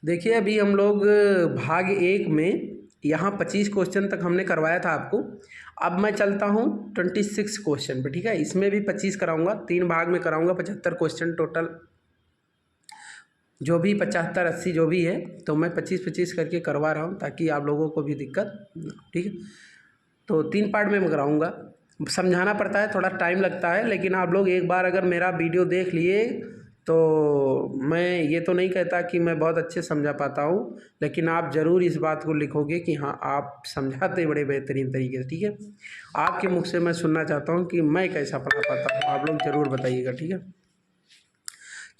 देखिए अभी हम लोग भाग 1 में यहाँ 25 क्वेश्चन तक हमने करवाया था आपको। अब मैं चलता हूँ 26 क्वेश्चन पे, ठीक है। इसमें भी 25 कराऊंगा, 3 भाग में कराऊंगा, 75 क्वेश्चन टोटल, जो भी 75 80 जो भी है, तो मैं 25-25 करके करवा रहा हूँ ताकि आप लोगों को भी दिक्कत ना हो, ठीक है। तो 3 पार्ट में मैं कराऊंगा। समझाना पड़ता है, थोड़ा टाइम लगता है, लेकिन आप लोग एक बार अगर मेरा वीडियो देख लिए तो मैं ये तो नहीं कहता कि मैं बहुत अच्छे समझा पाता हूँ, लेकिन आप ज़रूर इस बात को लिखोगे कि हाँ आप समझाते बड़े बेहतरीन तरीके से, ठीक है। आपके मुख से मैं सुनना चाहता हूँ कि मैं कैसा पढ़ा पाता हूँ, आप लोग ज़रूर बताइएगा, ठीक है।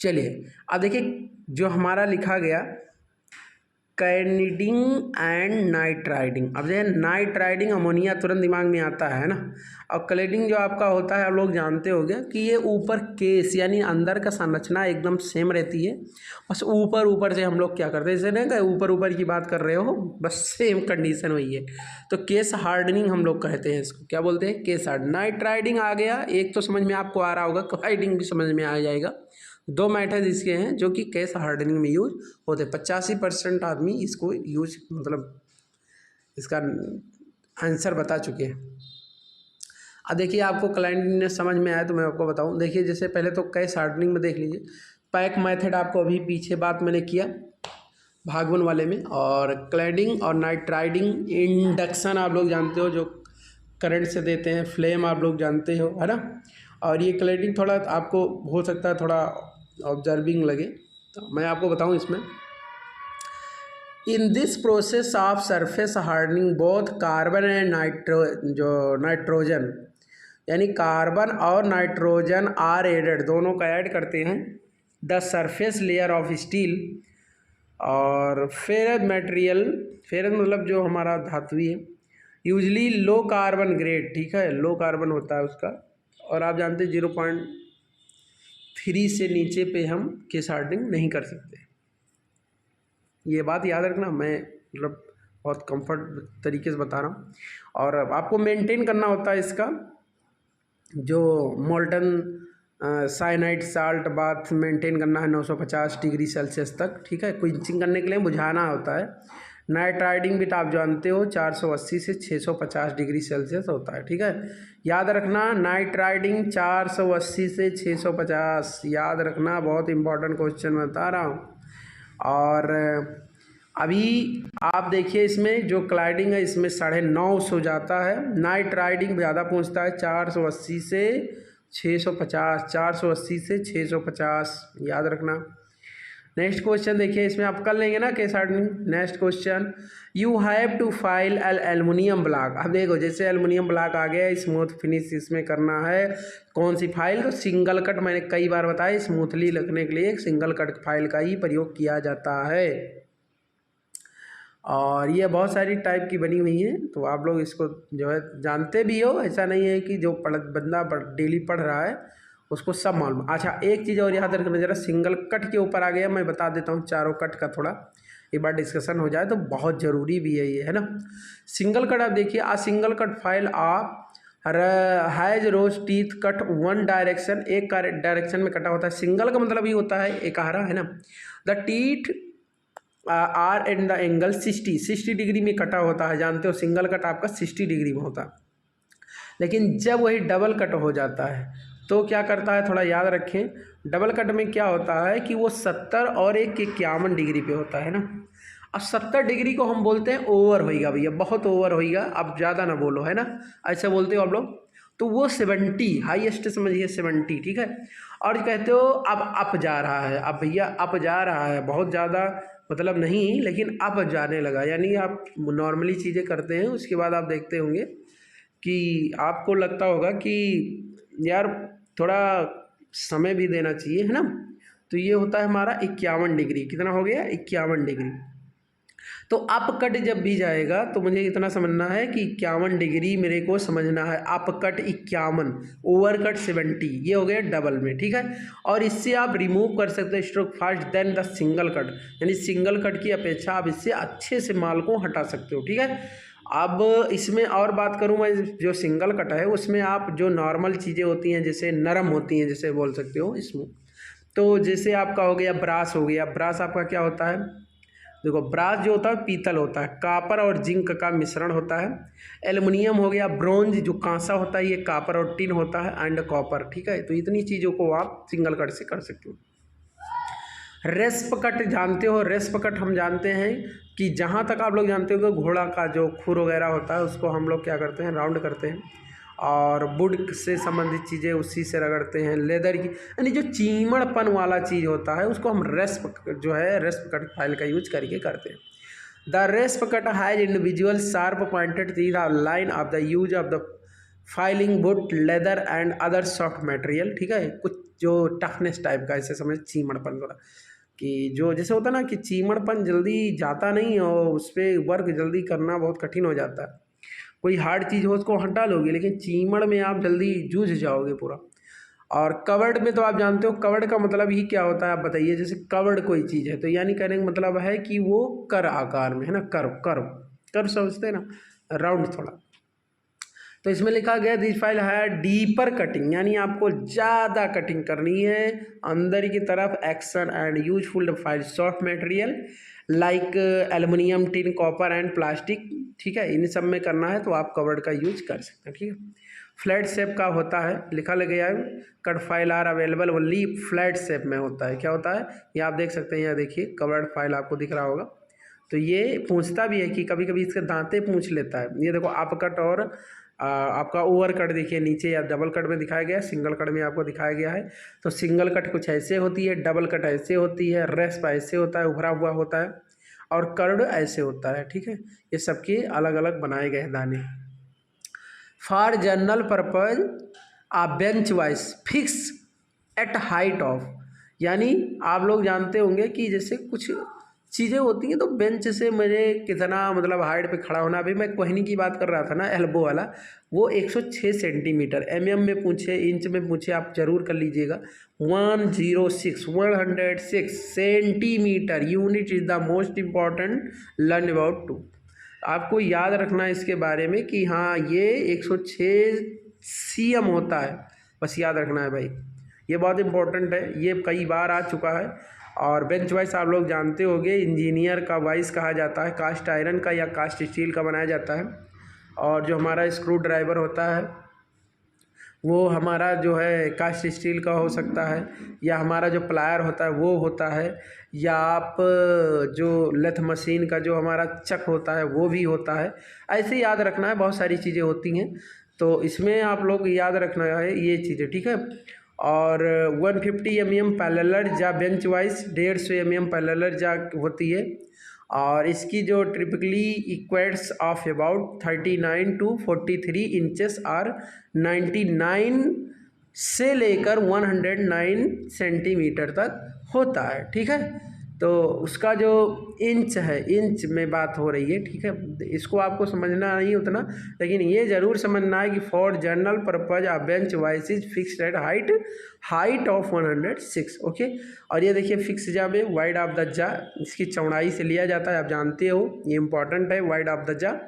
चलिए अब देखिए जो हमारा लिखा गया कैनिडिंग एंड नाइट राइडिंग। अब जो है नाइट राइडिंग अमोनिया तुरंत दिमाग में आता है ना। और क्लेडिंग जो आपका होता है आप लोग जानते होंगे कि ये ऊपर केस यानी अंदर का संरचना एकदम सेम रहती है, बस ऊपर ऊपर से हम लोग क्या करते हैं, जैसे नहीं कि ऊपर ऊपर की बात कर रहे हो, बस सेम कंडीशन वही है। तो केस हार्डनिंग हम लोग कहते हैं इसको, क्या बोलते हैं, केस हार्ड। नाइट राइडिंग आ गया, एक तो समझ में आपको आ रहा होगा, क्लाइडिंग भी समझ में आ जाएगा। 2 मेथड इसके हैं जो कि केस हार्डनिंग में यूज होते हैं। 85% आदमी इसको यूज मतलब इसका आंसर बता चुके हैं। अब देखिए आपको क्लाइंट ने समझ में आया तो मैं आपको बताऊं। देखिए जैसे पहले तो केस हार्डनिंग में देख लीजिए, पैक मेथड आपको अभी पीछे बात मैंने किया भाग 1 वाले में, और क्लैडिंग और नाइट राइडिंग। इंडक्शन आप लोग जानते हो, जो करंट से देते हैं, फ्लेम आप लोग जानते हो, है ना। और ये क्लैडिंग थोड़ा आपको हो सकता है थोड़ा ऑब्जर्विंग लगे, तो मैं आपको बताऊं इसमें। In this process of surface hardening both carbon and nitrogen यानी कार्बन और नाइट्रोजन आर एडेड, दोनों का ऐड करते हैं the surface layer of steel और फेरस मटेरियल। फेरस मतलब जो हमारा धातुई है, यूजली लो कार्बन ग्रेड, ठीक है, लो कार्बन होता है उसका। और आप जानते हैं 0.3 से नीचे पे हम केस हार्डनिंग नहीं कर सकते, ये बात याद रखना। मैं मतलब बहुत कंफर्ट तरीके से बता रहा हूँ। और आपको मेंटेन करना होता है इसका जो molten cyanide salt bath maintain करना है 950 डिग्री सेल्सियस तक, ठीक है। क्विंचिंग करने के लिए बुझाना होता है। नाइट राइडिंग भी तो आप जानते हो 480 से 650 डिग्री सेल्सियस होता है, ठीक है। याद रखना नाइट राइडिंग 480 से 650, याद रखना, बहुत इंपॉर्टेंट क्वेश्चन बता रहा हूँ। और अभी आप देखिए इसमें जो क्लाइडिंग है इसमें 950 हो जाता है, नाइट राइडिंग ज़्यादा पहुंचता है 480 से 650, 480 से 650, याद रखना। नेक्स्ट क्वेश्चन देखिए, इसमें आप कर लेंगे ना case hardening. Next question, you have to file aluminium block. अब देखो जैसे एल्युमिनियम ब्लॉक आ गया, स्मूथ फिनिश इसमें करना है, कौन सी फाइल, तो सिंगल कट। मैंने कई बार बताया स्मूथली लिखने के लिए सिंगल कट फाइल का ही प्रयोग किया जाता है। और ये बहुत सारी टाइप की बनी हुई हैं, तो आप लोग इसको जो है जानते भी हो, ऐसा नहीं है कि जो बंदा डेली पढ़ रहा है उसको सब मालूम। अच्छा एक चीज़ और याद रखना, जरा सिंगल कट के ऊपर आ गया, मैं बता देता हूँ चारों कट का थोड़ा एक बार डिस्कशन हो जाए तो बहुत ज़रूरी भी है ये, है ना। सिंगल कट आप देखिए, आ सिंगल कट फाइल आप has rows teeth cut one direction, एक डायरेक्शन में कटा होता है। सिंगल का मतलब ये होता है एकहरा, है ना। The teeth are and the angle 60 degree में कटा होता है, जानते हो सिंगल कट आपका 60 डिग्री में होता है। लेकिन जब वही डबल कट हो जाता है तो क्या करता है, थोड़ा याद रखें। डबल कट में क्या होता है कि वो 70 और 51 डिग्री पे होता है ना। अब 70 डिग्री को हम बोलते हैं ओवर होइगा भैया, बहुत ओवर होइगा, अब ज़्यादा ना बोलो, है ना, ऐसा बोलते हो आप लोग। तो वो 70 हाईएस्ट समझिए 70, ठीक है। और कहते हो अब अप जा रहा है, अब भैया अप जा रहा है, बहुत ज़्यादा मतलब नहीं, लेकिन अप जाने लगा, यानी आप नॉर्मली चीज़ें करते हैं उसके बाद आप देखते होंगे कि आपको लगता होगा कि यार थोड़ा समय भी देना चाहिए, है ना। तो ये होता है हमारा 51 डिग्री, कितना हो गया 51 डिग्री। तो अप कट जब भी जाएगा तो मुझे इतना समझना है कि 51 डिग्री मेरे को समझना है, अप कट 51, ओवर कट 70, ये हो गया डबल में, ठीक है। और इससे आप रिमूव कर सकते हैं stroke fast then the single cut, यानी सिंगल कट की अपेक्षा आप इससे अच्छे से माल को हटा सकते हो, ठीक है। अब इसमें और बात करूँ मैं, जो सिंगल कट है उसमें आप जो नॉर्मल चीज़ें होती हैं जैसे नरम होती हैं, जैसे बोल सकते हो स्मूथ, तो जैसे आपका हो गया ब्रास, हो गया ब्रास आपका क्या होता है, देखो ब्रास जो होता है पीतल होता है, कापर और जिंक का मिश्रण होता है। एल्युमिनियम हो गया, ब्रोंज जो कांसा होता है ये कापर और टिन होता है, एंड कॉपर। ठीक है, तो इतनी चीज़ों को आप सिंगल कट से कर सकते हो। रेस्प कट जानते हो, रेस्प कट हम जानते हैं कि जहाँ तक आप लोग जानते हो कि घोड़ा का जो खुर वगैरह होता है उसको हम लोग क्या करते हैं, राउंड करते हैं, और वुड से संबंधित चीज़ें उसी से रगड़ते हैं, लेदर की, यानी जो चीमड़पन वाला चीज़ होता है उसको हम रेस्प जो है रेस्प कट फाइल का यूज करके करते हैं। The rasp cut has individual sharp pointed teeth are line of the use of the filing wood, leather and other soft material. ठीक है, कुछ जो टफनेस टाइप का, ऐसे समझ चीमड़पन थोड़ा, कि जो जैसे होता है ना कि चीमड़पन जल्दी जाता नहीं और उस पर वर्क जल्दी करना बहुत कठिन हो जाता है। कोई हार्ड चीज़ हो उसको हटा लोगे, लेकिन चीमड़ में आप जल्दी जूझ जाओगे पूरा। और कवर्ड में तो आप जानते हो, कवर्ड का मतलब ही क्या होता है आप बताइए। जैसे कवर्ड कोई चीज़ है तो यानी कहने का मतलब है कि वो कर आकार में है ना, कर्व कर्व कर्व समझते हैं ना, राउंड थोड़ा। तो इसमें लिखा गया दिस फाइल है डीपर कटिंग, यानी आपको ज़्यादा कटिंग करनी है अंदर की तरफ। Action and useful file soft material like aluminium, tin, copper and plastic. ठीक है, इन सब में करना है तो आप कवर्ड का यूज कर सकते हैं। ठीक है, फ्लैट शेप का होता है, लिखा लग गया है cut file are available only flat shape में होता है। क्या होता है ये आप देख सकते हैं, यहाँ देखिए कवर्ड फाइल आपको दिख रहा होगा। तो ये पूछता भी है कि कभी कभी इसके दांते पूछ लेता है। ये देखो अप कट और आपका ओवर कट देखिए नीचे, या डबल कट में दिखाया गया है, सिंगल कट में आपको दिखाया गया है। तो सिंगल कट कुछ ऐसे होती है, डबल कट ऐसे होती है, रेस्प ऐसे होता है, उभरा हुआ होता है, और कर्ड ऐसे होता है। ठीक है, ये सबके अलग अलग बनाए गए दाने। For general purpose a bench vice fix at height of, यानी आप लोग जानते होंगे कि जैसे कुछ चीज़ें होती हैं तो बेंच से मुझे कितना मतलब हाइट पे खड़ा होना। अभी मैं कोहनी की बात कर रहा था ना, एल्बो वाला, वो 106 सेंटीमीटर, एमएम में पूछे, इंच में पूछे, आप जरूर कर लीजिएगा। 106 centimetre unit is the most important, learn about to. आपको याद रखना है इसके बारे में कि हाँ ये 106 सीएम होता है, बस याद रखना है भाई, ये बहुत इंपॉर्टेंट है, ये कई बार आ चुका है। और बेंच वाइस आप लोग जानते होंगे इंजीनियर का वाइस कहा जाता है, कास्ट आयरन का या कास्ट स्टील का बनाया जाता है। और जो हमारा स्क्रू ड्राइवर होता है वो हमारा जो है कास्ट स्टील का हो सकता है, या हमारा जो प्लायर होता है वो होता है, या आप जो लेथ मशीन का जो हमारा चक होता है वो भी होता है। ऐसे याद रखना है, बहुत सारी चीज़ें होती हैं, तो इसमें आप लोग याद रखना है ये चीज़ें। ठीक है, और 150 mm पैरेलल जा बेंच वाइज, 150 mm पैरेलल जा होती है। और इसकी जो typically equates of about 39 to 43 inches और 99 से लेकर 109 सेंटीमीटर तक होता है। ठीक है, तो उसका जो इंच है, इंच में बात हो रही है। ठीक है, इसको आपको समझना नहीं उतना, लेकिन ये ज़रूर समझना है कि for general purpose a bench vice is fixed at height of 106। Okay, और ये देखिए फिक्स जा में वाइड ऑफ द जा, इसकी चौड़ाई से लिया जाता है, आप जानते हो ये इंपॉर्टेंट है। वाइड ऑफ द जा,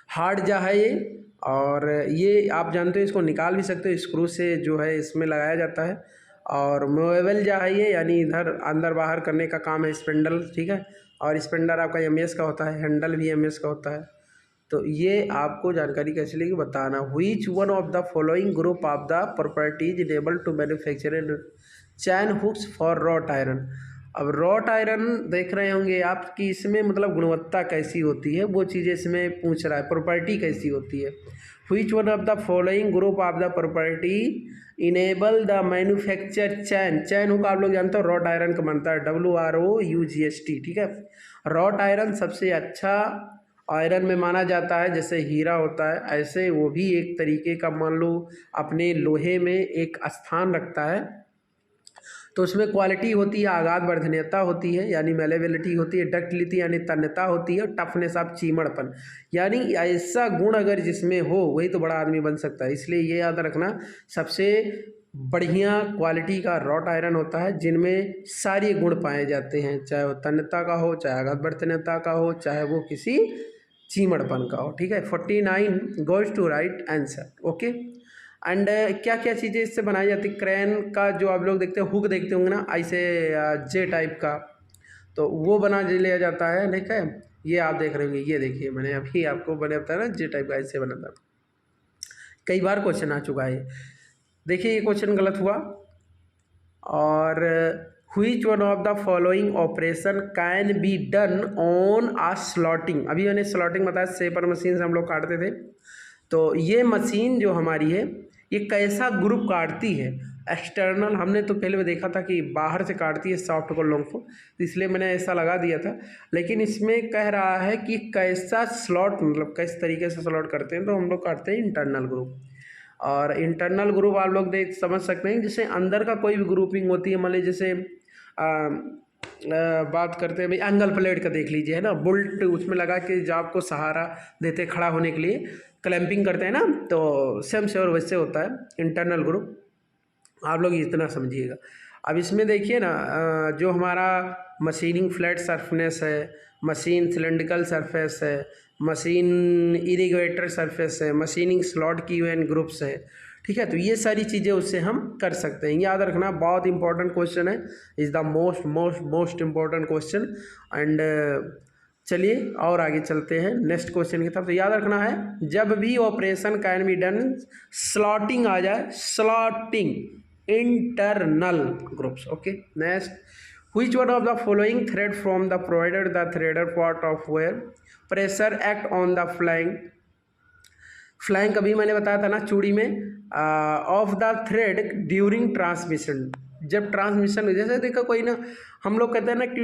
हार्ड जा है ये, और ये आप जानते हो इसको निकाल भी सकते हो, स्क्रू से जो है इसमें लगाया जाता है। और मूवेबल जा है ये, यानी इधर अंदर बाहर करने का काम है, स्पेंडल। ठीक है, और स्पेंडर आपका एमएस का होता है, हैंडल भी एमएस का होता है। तो ये आपको जानकारी कैसे लेगी बताना। Which one of the following group of the properties enable to manufacture chain hooks for wrought iron. अब रॉट आयरन देख रहे होंगे आप कि इसमें मतलब गुणवत्ता कैसी होती है, वो चीज़ें इसमें पूछ रहा है, प्रॉपर्टी कैसी होती है। Which one of the following group of the property enable the manufacture chain hook आप लोग जानते हो रॉट आयरन का बनता है, WROUGST। ठीक है, रॉट आयरन सबसे अच्छा आयरन में माना जाता है, जैसे हीरा होता है ऐसे वो भी एक तरीके का मान लो अपने लोहे में एक स्थान रखता है। तो उसमें क्वालिटी होती है, आघात वर्धनीयता होती है यानी मेलेबिलिटी होती है, डक्टिलिटी यानी तन्यता होती है, टफनेस ऑफ चीमड़पन, यानी ऐसा गुण अगर जिसमें हो वही तो बड़ा आदमी बन सकता है। इसलिए ये याद रखना सबसे बढ़िया क्वालिटी का रॉट आयरन होता है जिनमें सारे गुण पाए जाते हैं, चाहे वो तन्यता का हो, चाहे आघात वर्धनीयता का हो, चाहे वो किसी चीमड़पन का हो। ठीक है, 49 goes to right answer. Okay, and क्या क्या चीज़ें इससे बनाई जाती है। क्रेन का जो आप लोग देखते हैं हुक देखते होंगे ना, ऐसे जे टाइप का, तो वो बना लिया जाता है। ठीक है, ये आप देख रहे होंगे, ये देखिए मैंने अभी आपको मैंने बताया ना जे टाइप का ऐसे बना था, कई बार क्वेश्चन आ चुका है। देखिए ये क्वेश्चन गलत हुआ। और which one of the following operation can be done on a slotting, अभी मैंने स्लॉटिंग बताया, सेपर मशीन से हम लोग काटते थे। तो ये मशीन जो हमारी है ये कैसा ग्रुप काटती है, एक्सटर्नल, हमने तो पहले में देखा था कि बाहर से काटती है सॉफ्ट को लॉन्ग को, तो इसलिए मैंने ऐसा लगा दिया था। लेकिन इसमें कह रहा है कि कैसा स्लॉट, मतलब किस तरीके से स्लॉट करते हैं, तो हम लोग काटते हैं इंटरनल ग्रुप। और इंटरनल ग्रुप आप लोग देख समझ सकते हैं, जैसे अंदर का कोई भी ग्रुपिंग होती है, मान लीजिए जैसे बात करते हैं भाई एंगल प्लेट का, देख लीजिए है ना, बोल्ट उसमें लगा के जो आपको सहारा देते खड़ा होने के लिए क्लैंपिंग करते हैं ना, तो सेम से और वैसे होता है इंटरनल ग्रुप, आप लोग इतना समझिएगा। अब इसमें देखिए ना, जो हमारा मशीनिंग फ्लैट सरफेस है, मशीन सिलेंड्रिकल सरफेस है, मशीन इरिगेटर सरफेस है, मशीनिंग स्लॉट की यूएन ग्रुप्स है। ठीक है, तो ये सारी चीज़ें उससे हम कर सकते हैं। याद रखना, बहुत इंपॉर्टेंट क्वेश्चन है, is the most most most important question. And चलिए और आगे चलते हैं नेक्स्ट क्वेश्चन की तरफ। तो याद रखना है, जब भी operation can be done, slotting आ जाए, slotting internal groups. Okay, next, which one of the following thread from the provided the threader part of where pressure act on the flank अभी मैंने बताया था ना चूड़ी में, of the thread during transmission, जब ट्रांसमिशन, जैसे देखो कोई ना, हम लोग कहते हैं ना कि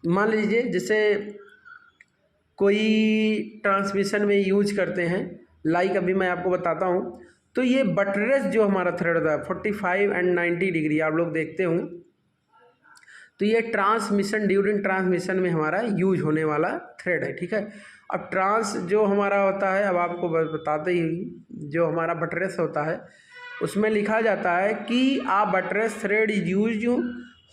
मान लीजिए जैसे कोई ट्रांसमिशन में यूज करते हैं, लाइक अभी मैं आपको बताता हूँ, तो ये बटरेस जो हमारा थ्रेड होता है 45 एंड 90 डिग्री आप लोग देखते होंगे, तो ये ट्रांसमिशन, ड्यूरिंग ट्रांसमिशन में हमारा यूज होने वाला थ्रेड है। ठीक है, अब ट्रांस जो हमारा होता है, अब आपको बताते ही, जो हमारा बटरेस होता है उसमें लिखा जाता है कि a buttress thread is use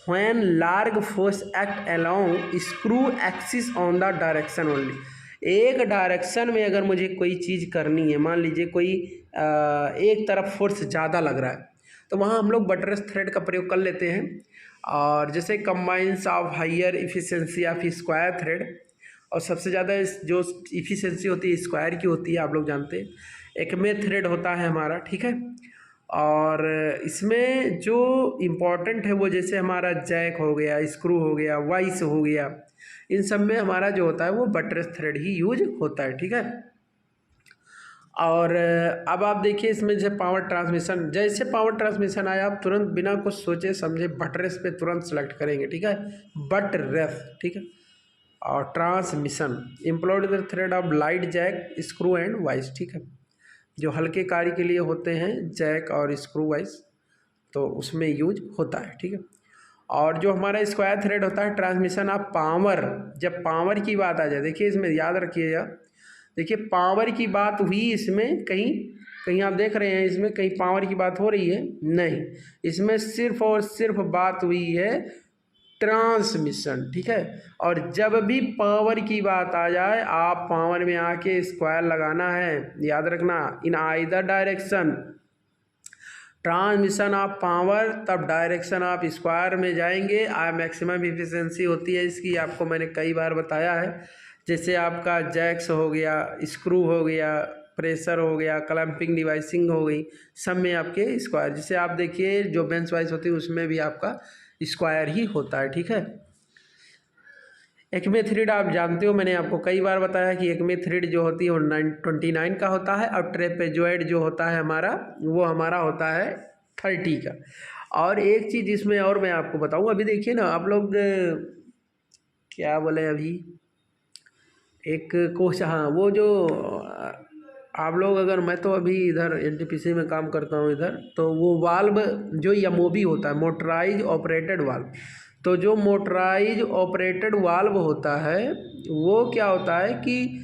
when large force act along screw axis on the direction only. एक डायरेक्शन में अगर मुझे कोई चीज़ करनी है, मान लीजिए कोई एक तरफ फोर्स ज़्यादा लग रहा है, तो वहाँ हम लोग बटरेस थ्रेड का प्रयोग कर लेते हैं। और जैसे combines of higher efficiency of square thread, और सबसे ज़्यादा जो इफिशिएंसी होती है स्क्वायर की होती है, आप लोग जानते हैं, एक में थ्रेड होता है हमारा। ठीक है, और इसमें जो इम्पोर्टेंट है वो जैसे हमारा जैक हो गया, स्क्रू हो गया, वाइस हो गया, इन सब में हमारा जो होता है वो बटरेस थ्रेड ही यूज होता है। ठीक है, और अब आप देखिए इसमें जैसे पावर ट्रांसमिशन, जैसे पावर ट्रांसमिशन आया आप तुरंत बिना कुछ सोचे समझे बटरेस पे तुरंत सेलेक्ट करेंगे। ठीक है, बटरेस। ठीक है, और transmission employed the thread of light jack screw and vice. ठीक है, जो हल्के कार्य के लिए होते हैं जैक और स्क्रू वाइस, तो उसमें यूज होता है। ठीक है, और जो हमारा स्क्वायर थ्रेड होता है ट्रांसमिशन ऑफ पावर, जब पावर की बात आ जाए, देखिए इसमें याद रखिएगा, देखिए पावर की बात हुई इसमें, कहीं कहीं आप देख रहे हैं इसमें कहीं पावर की बात हो रही है, नहीं, इसमें सिर्फ और सिर्फ बात हुई है ट्रांसमिशन। ठीक है, और जब भी पावर की बात आ जाए, आप पावर में आके स्क्वायर लगाना है, याद रखना, in either direction, transmission of power, तब डायरेक्शन ऑफ स्क्वायर में जाएंगे। मैक्सिमम इफिशिएंसी होती है इसकी, आपको मैंने कई बार बताया है, जैसे आपका जैक्स हो गया, स्क्रू हो गया, प्रेशर हो गया, क्लैंपिंग डिवाइसिंग हो गई, सब में आपके स्क्वायर, जैसे आप देखिए जो बेंच वाइज होती है उसमें भी आपका स्क्वायर ही होता है। ठीक है, एक्मे थ्रेड आप जानते हो, मैंने आपको कई बार बताया कि एक्मे थ्रेड जो होती है वो 29 का होता है, और ट्रेपेजॉइड जो होता है हमारा, वो हमारा होता है 30 का। और एक चीज़ इसमें और मैं आपको बताऊँ, अभी देखिए ना आप लोग क्या बोले अभी, एक कोश, हाँ, वो जो आप लोग, अगर मैं तो अभी इधर एनटीपीसी में काम करता हूँ इधर, तो वो वाल्व जो एमओबी होता है, मोटराइज ऑपरेटेड वाल्व, तो जो मोटराइज ऑपरेटेड वाल्व होता है वो क्या होता है कि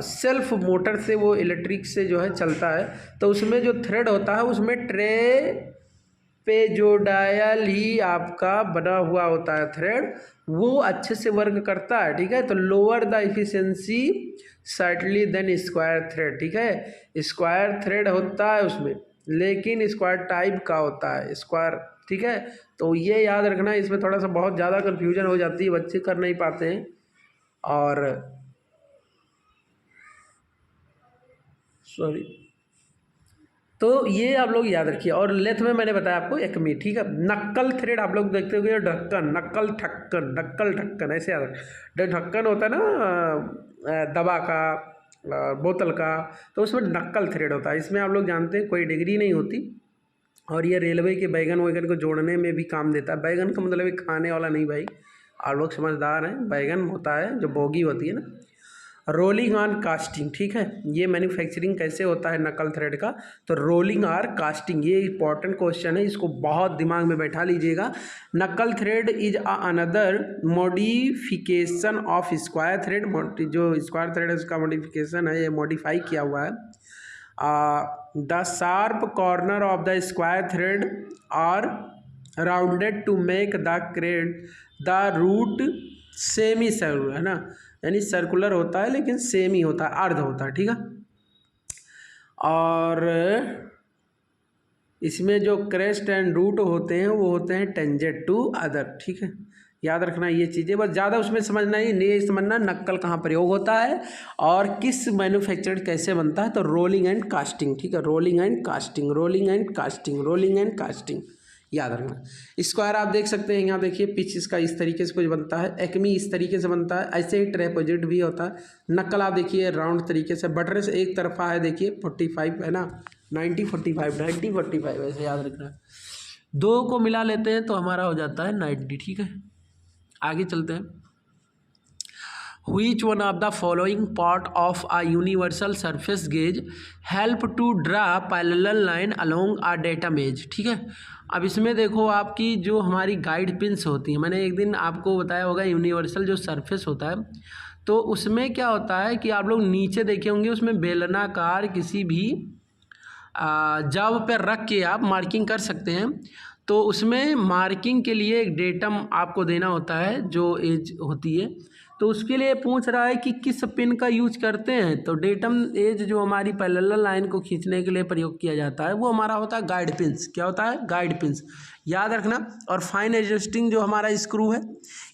सेल्फ मोटर से, वो इलेक्ट्रिक से जो है चलता है, तो उसमें जो थ्रेड होता है उसमें ट्रेपेजोडायल ही आपका बना हुआ होता है थ्रेड, वो अच्छे से वर्क करता है। ठीक है, तो lower the efficiency certainly than square thread. ठीक है, स्क्वायर थ्रेड होता है उसमें, लेकिन स्क्वायर टाइप का होता है, स्क्वायर ठीक है। तो ये याद रखना, इसमें थोड़ा सा बहुत ज़्यादा कन्फ्यूजन हो जाती है, बच्चे कर नहीं पाते हैं। और सॉरी, तो ये आप लोग याद रखिए। और लेथ में मैंने बताया आपको एकमी, ठीक है। नक्कल थ्रेड आप लोग देखते होंगे, ढक्कन, नक्कल ढक्कन, नक्कल ढक्कन, ऐसे याद रखें। ढक्कन होता है ना दवा का, बोतल का, तो उसमें नक्कल थ्रेड होता है। इसमें आप लोग जानते हैं कोई डिग्री नहीं होती, और ये रेलवे के बैगन वैगन को जोड़ने में भी काम देता है। बैगन का मतलब एक खाने वाला नहीं भाई, आप लोग समझदार हैं। बैगन होता है जो बोगी होती है ना। रोलिंग ऑन कास्टिंग, ठीक है। ये मैन्युफैक्चरिंग कैसे होता है नकल थ्रेड का, तो रोलिंग आर कास्टिंग, ये इंपॉर्टेंट क्वेश्चन है, इसको बहुत दिमाग में बैठा लीजिएगा। Knuckle thread is another modification of square thread, जो स्क्वायर थ्रेड है उसका मॉडिफिकेशन है, ये मॉडिफाई किया हुआ है। The sharp corner of the square thread are rounded to make the thread the root semi circular, है ना, यानी सर्कुलर होता है लेकिन सेमी होता है, अर्ध होता है, ठीक है। और इसमें जो क्रेस्ट एंड रूट होते हैं वो होते हैं टेंजेंट टू अदर, ठीक है। याद रखना ये चीज़ें, बस ज़्यादा उसमें समझना ही नहीं, समझना नक्कल कहाँ प्रयोग होता है और किस मैन्युफैक्चर्ड कैसे बनता है। तो रोलिंग एंड कास्टिंग, ठीक है, rolling and casting, rolling and casting, rolling and casting, याद रखना। स्क्वायर आप देख सकते हैं, यहाँ देखिए पिच इसका इस तरीके से कुछ बनता है, एक्मी इस तरीके से बनता है, ऐसे ही ट्रेपेजॉइड भी होता है। नक्कल आप देखिए राउंड तरीके से, बटरेस एक तरफा है, देखिए 45 है ना, 90 45, 90 45 ऐसे याद रखना है। दो को मिला लेते हैं तो हमारा हो जाता है 90, ठीक है। आगे चलते हैं। Which one of the following part of a universal surface gauge help to draw parallel line along a datum edge, ठीक है। अब इसमें देखो आपकी जो हमारी गाइड पिंस होती हैं, मैंने एक दिन आपको बताया होगा यूनिवर्सल जो सरफेस होता है, तो उसमें क्या होता है कि आप लोग नीचे देखे होंगे, उसमें बेलनाकार किसी भी जब पे रख के आप मार्किंग कर सकते हैं। तो उसमें मार्किंग के लिए एक डेटम आपको देना होता है जो एज होती है, तो उसके लिए पूछ रहा है कि किस पिन का यूज करते हैं। तो डेटम एज जो हमारी पैरेलल लाइन को खींचने के लिए प्रयोग किया जाता है वो हमारा होता है गाइड पिंस। क्या होता है? गाइड पिंस, याद रखना। और फाइन एडजस्टिंग जो हमारा स्क्रू है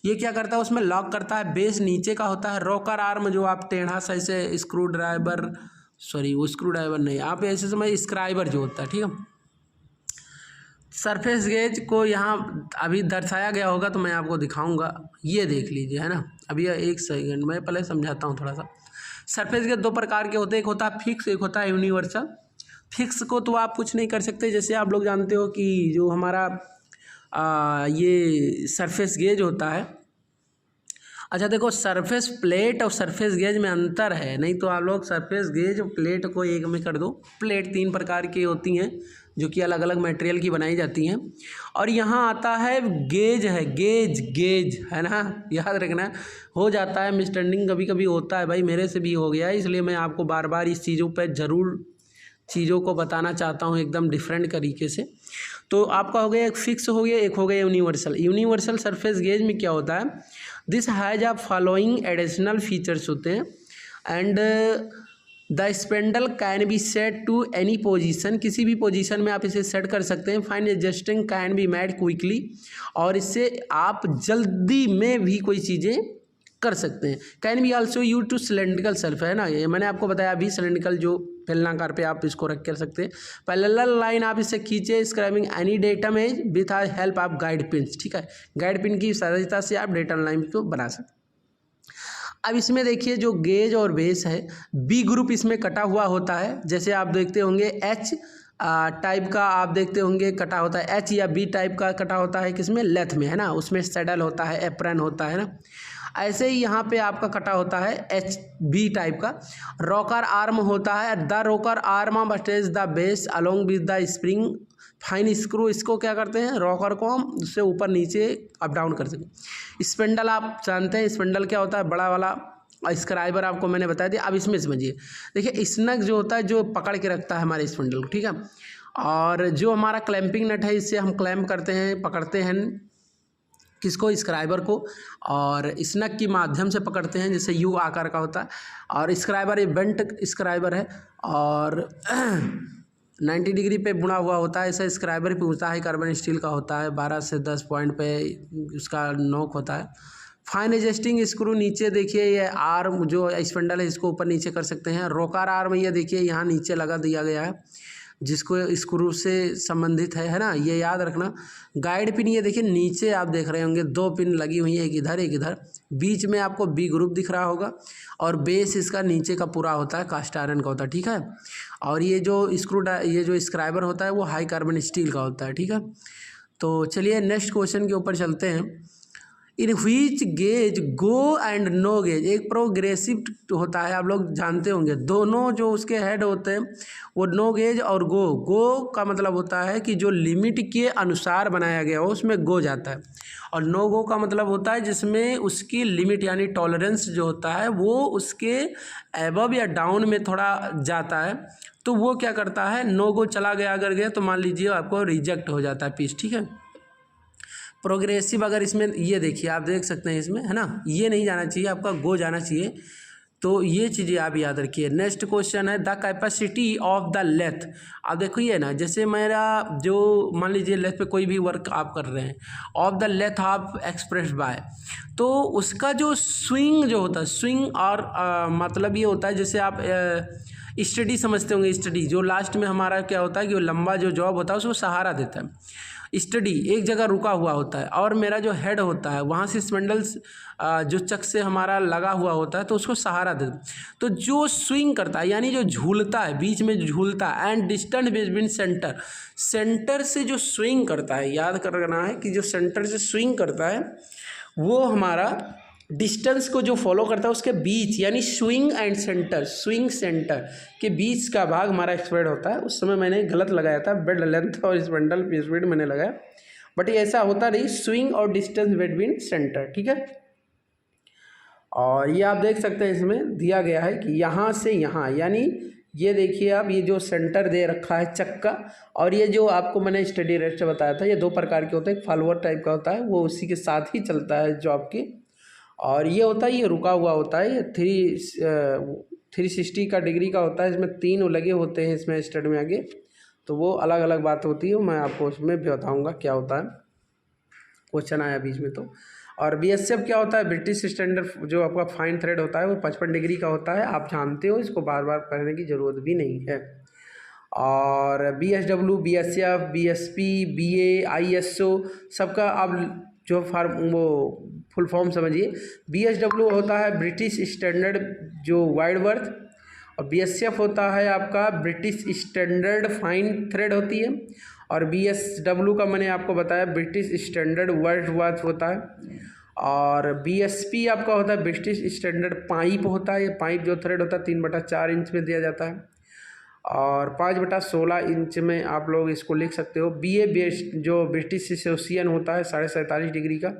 ये क्या करता है, उसमें लॉक करता है। बेस नीचे का होता है। रोकर आर्म जो आप टेढ़ा सा ऐसे स्क्रू ड्राइवर, सॉरी वो स्क्रू ड्राइवर नहीं, आप ऐसे समझ स्क्राइबर जो होता है, ठीक है। सरफेस गेज को यहाँ अभी दर्शाया गया होगा तो मैं आपको दिखाऊंगा, ये देख लीजिए, है ना। अभी एक सेकंड में पहले समझाता हूँ थोड़ा सा। सरफेस गेज दो प्रकार के होते हैं, एक होता है फिक्स, एक होता है यूनिवर्सल। फिक्स को तो आप कुछ नहीं कर सकते, जैसे आप लोग जानते हो कि जो हमारा ये सरफेस गेज होता है। अच्छा देखो, सरफेस प्लेट और सरफेस गेज में अंतर है, नहीं तो आप लोग सरफेस गेज और प्लेट को एक में कर दो। प्लेट तीन प्रकार की होती हैं जो कि अलग अलग मटेरियल की बनाई जाती हैं। और यहाँ आता है गेज, है गेज, गेज है ना, याद रखना। हो जाता है मिसअंडरस्टैंडिंग, कभी कभी होता है भाई, मेरे से भी हो गया है, इसलिए मैं आपको बार बार इस चीज़ों पर ज़रूर चीज़ों को बताना चाहता हूँ एकदम डिफरेंट तरीके से। तो आपका हो गया एक फिक्स हो गया, एक हो गया यूनिवर्सल। यूनिवर्सल सरफेस गेज में क्या होता है, this has a following additional features होते हैं। And the spindle can be set to any position, किसी भी पोजीशन में आप इसे सेट कर सकते हैं। Fine adjusting can be made quickly, और इससे आप जल्दी में भी कोई चीज़ें कर सकते हैं। Can be also use to cylindrical Surf, है ना, ये मैंने आपको बताया अभी, सिलेंड्रिकल जो बेलनाकार पे आप इसको रख कर सकते हैं। पैरेलल लाइन आप इससे खींचे, scribing any datum edge with help of guide pins, ठीक है। गाइड पिन की सहायता से आप डेटम लाइन को बना सकते हैं। अब इसमें देखिए जो गेज और बेस है, बी ग्रुप इसमें कटा हुआ होता है। जैसे आप देखते होंगे एच टाइप का आप देखते होंगे कटा होता है, एच या बी टाइप का कटा होता है किसमें, लेथ में, है ना, उसमें सैडल होता है, एप्रन होता है ना। ऐसे ही यहाँ पे आपका कटा होता है एच बी टाइप का। रॉकर आर्म होता है, the rocker arm attach the base along with the spring fine screw. इसको क्या करते हैं, रॉकर को हम उससे ऊपर नीचे अप डाउन कर सकें। स्पेंडल आप जानते हैं, स्पेंडल क्या होता है, बड़ा वाला स्क्राइबर आपको मैंने बता दिया। अब इसमें समझिए, देखिए स्नग जो होता है जो पकड़ के रखता है हमारे स्पेंडल को, ठीक है। और जो हमारा क्लैंपिंग नट है, इससे हम क्लैम्प करते हैं, पकड़ते हैं किसको, स्क्राइबर को, और स्नग के माध्यम से पकड़ते हैं, जैसे यू आकार का होता है। और स्क्राइबर ये बेंट स्क्राइबर है। और 90 डिग्री पे बुना हुआ होता है, ऐसा स्क्राइबर पे होता है, कार्बन स्टील का होता है, 12 से 10 पॉइंट पे उसका नोक होता है। फाइन एडजस्टिंग स्क्रू नीचे देखिए, ये आर्म जो स्पैंडल है इसको ऊपर नीचे कर सकते हैं। रोकार आर्म ये देखिए यहाँ नीचे लगा दिया गया है, जिसको स्क्रू से संबंधित है ना, ये याद रखना। गाइड पिन ये देखिए नीचे आप देख रहे होंगे 2 पिन लगी हुई है, एक इधर एक इधर। बीच में आपको बी ग्रुप दिख रहा होगा और बेस इसका नीचे का पूरा होता है कास्ट आयरन का होता है, ठीक है। और ये जो ये जो स्क्राइबर होता है वो हाई कार्बन स्टील का होता है, ठीक है। तो चलिए नेक्स्ट क्वेश्चन के ऊपर चलते हैं। In which gauge go and no gauge, एक प्रोग्रेसिव होता है, आप लोग जानते होंगे। दोनों जो उसके हेड होते हैं वो नो गेज और गो का मतलब होता है कि जो लिमिट के अनुसार बनाया गया हो उसमें गो जाता है, और नो गो का मतलब होता है जिसमें उसकी लिमिट यानी टॉलरेंस जो होता है वो उसके एबव या डाउन में थोड़ा जाता है, तो वो क्या करता है, नो गो चला गया अगर गया तो मान लीजिए आपको रिजेक्ट हो जाता है पीस, ठीक है। प्रोग्रेसिव अगर इसमें ये देखिए, आप देख सकते हैं इसमें है ना, ये नहीं जाना चाहिए, आपका गो जाना चाहिए। तो ये चीज़ें आप याद रखिए। नेक्स्ट क्वेश्चन है the capacity of the lathe. आप देखिए ना, जैसे मेरा जो मान लीजिए लेथ पे कोई भी वर्क आप कर रहे हैं, ऑफ द लेथ आप एक्सप्रेस बाय, तो उसका जो स्विंग जो होता है, स्विंग और मतलब ये होता है जैसे आप स्टडी समझते होंगे, स्टडी जो लास्ट में हमारा क्या होता है कि वो लंबा जो जॉब होता है उसको सहारा देता है। स्टडी एक जगह रुका हुआ होता है और मेरा जो हेड होता है वहाँ से स्पैंडल्स जो चक से हमारा लगा हुआ होता है तो उसको सहारा दे। तो जो स्विंग करता है यानी जो झूलता है, बीच में झूलता है, and distance between centre, centre से जो स्विंग करता है, याद करना है कि जो सेंटर से स्विंग करता है वो हमारा डिस्टेंस को जो फॉलो करता है उसके बीच यानी swing and centre, swing centre के बीच का भाग हमारा एक्सपेंड होता है। उस समय मैंने गलत लगाया था, बेड लेंथ और स्पैंडल स्पीड मैंने लगाया, बट ये ऐसा होता नहीं, स्विंग और डिस्टेंस बिटवीन सेंटर, ठीक है। और ये आप देख सकते हैं इसमें दिया गया है कि यहाँ से यहाँ, यानी ये देखिए आप, ये जो सेंटर दे रखा है चक का, और ये जो आपको मैंने स्टडी रेस्ट बताया था, ये 2 प्रकार के होते हैं। एक फॉलोअर टाइप का होता है, वो उसी के साथ ही चलता है जॉब की, और ये होता है ये रुका हुआ होता है, ये 360 का डिग्री का होता है। इसमें 3 लगे होते हैं इसमें स्टड में आगे, तो वो अलग अलग बात होती है, मैं आपको उसमें भी बताऊँगा क्या होता है, क्वेश्चन आया बीच में तो। और BSF क्या होता है, ब्रिटिश स्टैंडर्ड जो आपका फाइन थ्रेड होता है वो 55 डिग्री का होता है, आप जानते हो, इसको बार बार कहने की ज़रूरत भी नहीं है। और BSW, BSF, BSP, BA, ISO सबका आप जो वो फुल फॉर्म समझिए। BSW होता है ब्रिटिश स्टैंडर्ड जो वाइड बर्थ, और BSF होता है आपका ब्रिटिश स्टैंडर्ड फाइन थ्रेड होती है, और BSW का मैंने आपको बताया ब्रिटिश स्टैंडर्ड वाइड बर्थ होता है, और BSP आपका होता है ब्रिटिश स्टैंडर्ड पाइप होता है। ये पाइप जो थ्रेड होता है 3/4 इंच में दिया जाता है, और 5/16 इंच में आप लोग इसको लिख सकते हो। BA जो ब्रिटिश एसोसिएशन होता है 47.5 डिग्री का।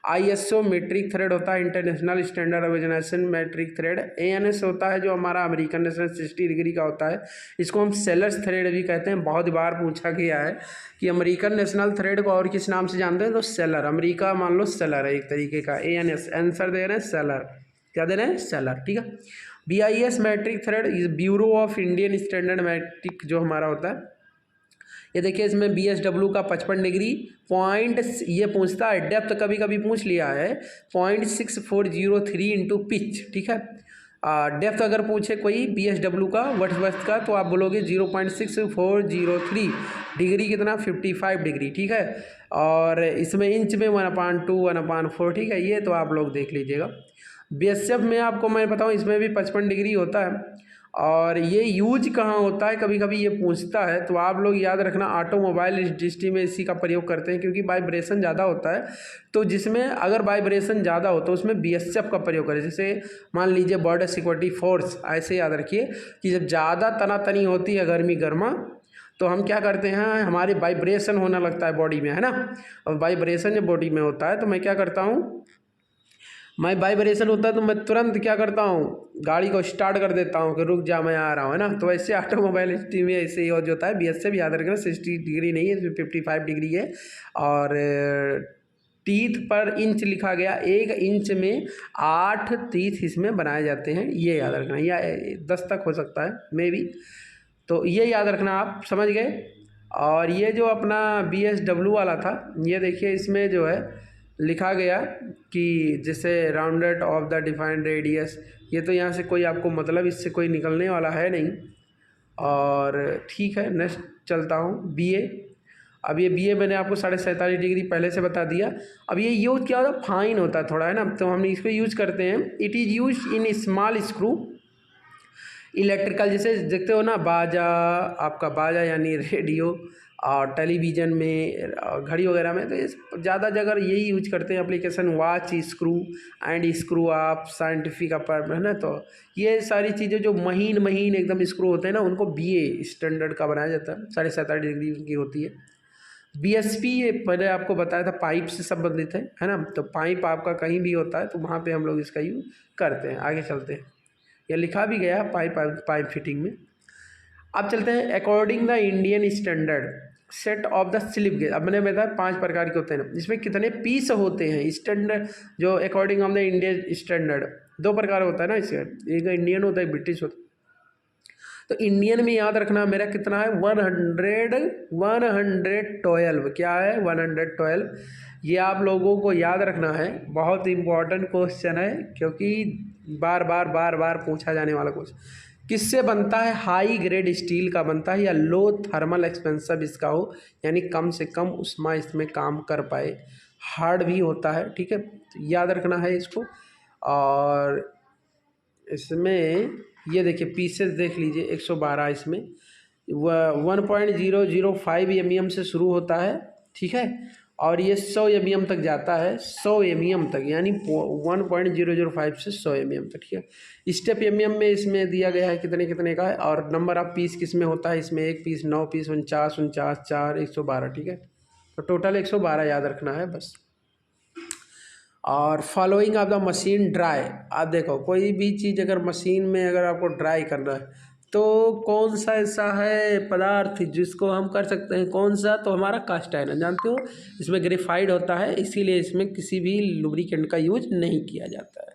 ISO मेट्रिक थ्रेड होता है, international standard organisation metric thread. ANS होता है जो हमारा अमेरिकन नेशनल 60 डिग्री का होता है, इसको हम सेलर्स थ्रेड भी कहते हैं। बहुत बार पूछा गया है कि अमेरिकन नेशनल थ्रेड को और किस नाम से जानते हैं, तो सेलर, अमेरिका मान लो सेलर है एक तरीके का। ANS आंसर दे रहे हैं सेलर, क्या दे रहे हैं, सेलर, ठीक है। BIS metric thread is Bureau of Indian Standard metric जो हमारा होता है। ये देखिए इसमें BSW का 55 डिग्री पॉइंट, ये पूछता है डेप्थ, कभी कभी पूछ लिया है 0.6403 इंटू पिच, ठीक है। डेप्थ अगर पूछे कोई BSW का वर्थ का तो आप बोलोगे 0.6403 डिग्री कितना 55 डिग्री, ठीक है। और इसमें इंच में 1/2 1/4, ठीक है, ये तो आप लोग देख लीजिएगा। BSF में आपको मैं बताऊँ इसमें भी 55 डिग्री होता है, और ये यूज कहाँ होता है कभी कभी ये पूछता है, तो आप लोग याद रखना ऑटोमोबाइल इंडस्ट्री में इसी का प्रयोग करते हैं, क्योंकि वाइब्रेशन ज़्यादा होता है, तो जिसमें अगर वाइब्रेशन ज़्यादा हो तो उसमें BSF का प्रयोग करें। जैसे मान लीजिए बॉर्डर सिक्योरिटी फोर्स, ऐसे याद रखिए कि जब ज़्यादा तनातनी होती है गर्मा तो हम क्या करते हैं, हमारी वाइब्रेशन होने लगता है बॉडी में, है ना। और वाइब्रेशन जब बॉडी में होता है तो मैं क्या करता हूँ, मैं वाइब्रेशन होता है तो मैं तुरंत क्या करता हूँ, गाड़ी को स्टार्ट कर देता हूँ कि रुक जा मैं आ रहा हूँ, है ना। तो ऐसे ऑटोमोबाइल इंडस्ट्री में ऐसे ही होता है। BSF याद रखना 60 डिग्री नहीं है, इसमें 55 डिग्री है। और टीथ पर इंच लिखा गया, 1 इंच में 8 टीथ इसमें बनाए जाते हैं, ये याद रखना, या 10 तक हो सकता है मे बी। तो ये याद रखना, आप समझ गए। और ये जो अपना BSW वाला था, ये देखिए इसमें जो है लिखा गया कि जैसे rounded off the defined radius, ये तो यहाँ से कोई आपको मतलब इससे कोई निकलने वाला है नहीं। और ठीक है, नेक्स्ट चलता हूँ BA। अब ये BA मैंने आपको 47.5 डिग्री पहले से बता दिया। अब ये यूज क्या होता है, फाइन होता है थोड़ा, है ना, तो हम इसको यूज करते हैं। It is use in small screw electrical, जैसे देखते हो ना बाजा, आपका बाजा यानी रेडियो, और टेलीविज़न में, घड़ी वगैरह में, तो ये ज़्यादा जगह यही यूज करते हैं application. Watch screw and screw आप साइंटिफिक अपर, है ना, तो ये सारी चीज़ें जो महीन महीन एकदम स्क्रू होते हैं ना, उनको BA स्टैंडर्ड का बनाया जाता है। 47.5 डिग्री की होती है। BSP ये मैंने आपको बताया था पाइप से संबंधित है ना, तो पाइप आपका कहीं भी होता है तो वहाँ पे हम लोग इसका यूज करते हैं। आगे चलते हैं, ये लिखा भी गया पाइप फिटिंग में। अब चलते हैं according the Indian standard set of the slip gauge. अब मैंने बताया 5 प्रकार के होते हैं ना, इसमें कितने पीस होते हैं स्टैंडर्ड, जो according of the Indian standard 2 प्रकार होता है ना इसका, एक इंडियन होता है, ब्रिटिश होता है। तो इंडियन में याद रखना मेरा कितना है, 112। क्या है, 112। ये आप लोगों को याद रखना है, बहुत इंपॉर्टेंट क्वेश्चन है, क्योंकि बार बार पूछा जाने वाला क्वेश्चन। किससे बनता है, हाई ग्रेड स्टील का बनता है, या लो थर्मल एक्सपेंसिव इसका हो, यानी कम से कम उष्मा इसमें काम कर पाए। हार्ड भी होता है, ठीक है, तो याद रखना है इसको। और इसमें ये देखिए पीसेस देख लीजिए, 112 इसमें 1.005 mm से शुरू होता है, ठीक है, और ये 100 mm तक जाता है, 100 mm तक, यानी 1.005 से 100 mm तक, ठीक है। स्टेप mm में इसमें दिया गया है कितने कितने का है, और नंबर ऑफ पीस किस में होता है, इसमें 1 पीस, 9 पीस, 49, 4, 112, ठीक है। तो टोटल 112 याद रखना है बस। और following of the machine dry, आप देखो कोई भी चीज़ अगर मशीन में अगर आपको ड्राई करना है तो कौन सा ऐसा है पदार्थ जिसको हम कर सकते हैं, कौन सा, तो हमारा कास्ट आयरन, जानते हो इसमें ग्रेफाइड होता है, इसीलिए इसमें किसी भी लुब्रिकेंट का यूज नहीं किया जाता है।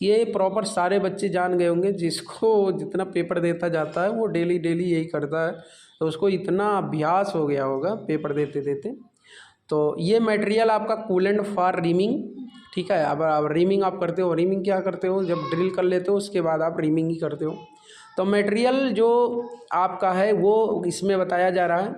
ये प्रॉपर सारे बच्चे जान गए होंगे, जिसको जितना पेपर देता जाता है वो डेली यही करता है, तो उसको इतना अभ्यास हो गया होगा पेपर देते देते। तो ये मटेरियल आपका कूलेंट फॉर रीमिंग, ठीक है। अब रीमिंग आप करते हो, रीमिंग क्या करते हो, जब ड्रिल कर लेते हो उसके बाद आप रीमिंग ही करते हो। तो मटेरियल जो आपका है वो इसमें बताया जा रहा है।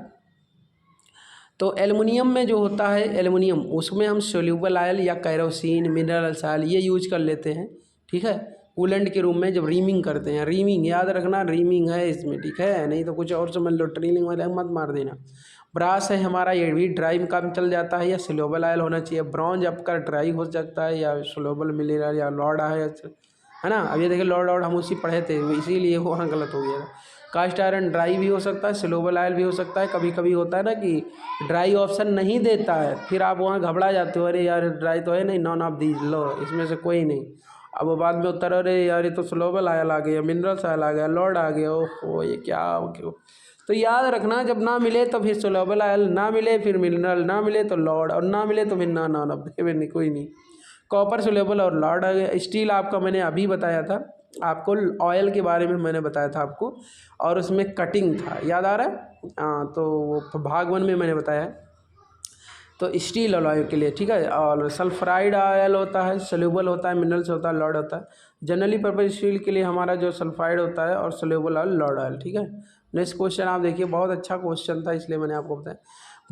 तो एल्युमिनियम में जो होता है एल्युमिनियम, उसमें हम सोल्यूबल ऑयल या कैरोसिन, मिनरल ऑयल ये यूज कर लेते हैं, ठीक है, कूलेंट के रूप में जब रीमिंग करते हैं। रीमिंग याद रखना, रीमिंग है इसमें, ठीक है, नहीं तो कुछ और समझ लो, ड्रिलिंग वाले मत मार देना। ब्रास है हमारा, ये भी ड्राई काम चल जाता है, या सोल्यूबल ऑयल होना चाहिए। ब्रॉन्ज आपका ड्राई हो सकता है, या सोल्यूबल मिनरल, या लॉर्ड है ना। अब ये देखिए लॉर्ड हम उसी पढ़े थे, इसीलिए वहाँ गलत हो गया। कास्ट आयरन ड्राई भी हो सकता है, सोल्यूबल ऑयल भी हो सकता है। कभी कभी होता है ना कि ड्राई ऑप्शन नहीं देता है, फिर आप वहाँ घबरा जाते हो, अरे यार ड्राई तो है नहीं, नॉन ऑफ दीज लो, इसमें से कोई नहीं। अब वो बाद में उत्तर, अरे यार ये तो सोल्यूबल ऑयल आ गया, मिनरल्स ऑयल आ गया, लॉर्ड आ गया, ओहो ये क्या क्यों। तो याद रखना, जब ना मिले तो फिर सोल्यूबल ऑयल, ना मिले फिर मिनरल, ना मिले तो लॉर्ड, और ना मिले तो फिर नॉन ऑफ, नहीं कोई नहीं। कॉपर सोल्यूबल और लॉर्ड आ गया। स्टील आपका मैंने अभी बताया था आपको, ऑयल के बारे में मैंने बताया था आपको, और उसमें कटिंग था, याद आ रहा है, हाँ, तो वो भाग 1 में मैंने बताया है। तो स्टील अलॉय के लिए, ठीक है। और सल्फराइड ऑयल होता है, सोल्यूबल होता है, मिनरल्स होता है, लॉर्ड होता है। जनरली पर्पज स्टील के लिए हमारा जो सल्फाइड होता है, और सोल्यूबल ऑयल, लॉर्ड ऑयल, ठीक है। नेक्स्ट क्वेश्चन आप देखिए, बहुत अच्छा क्वेश्चन था इसलिए मैंने आपको बताया।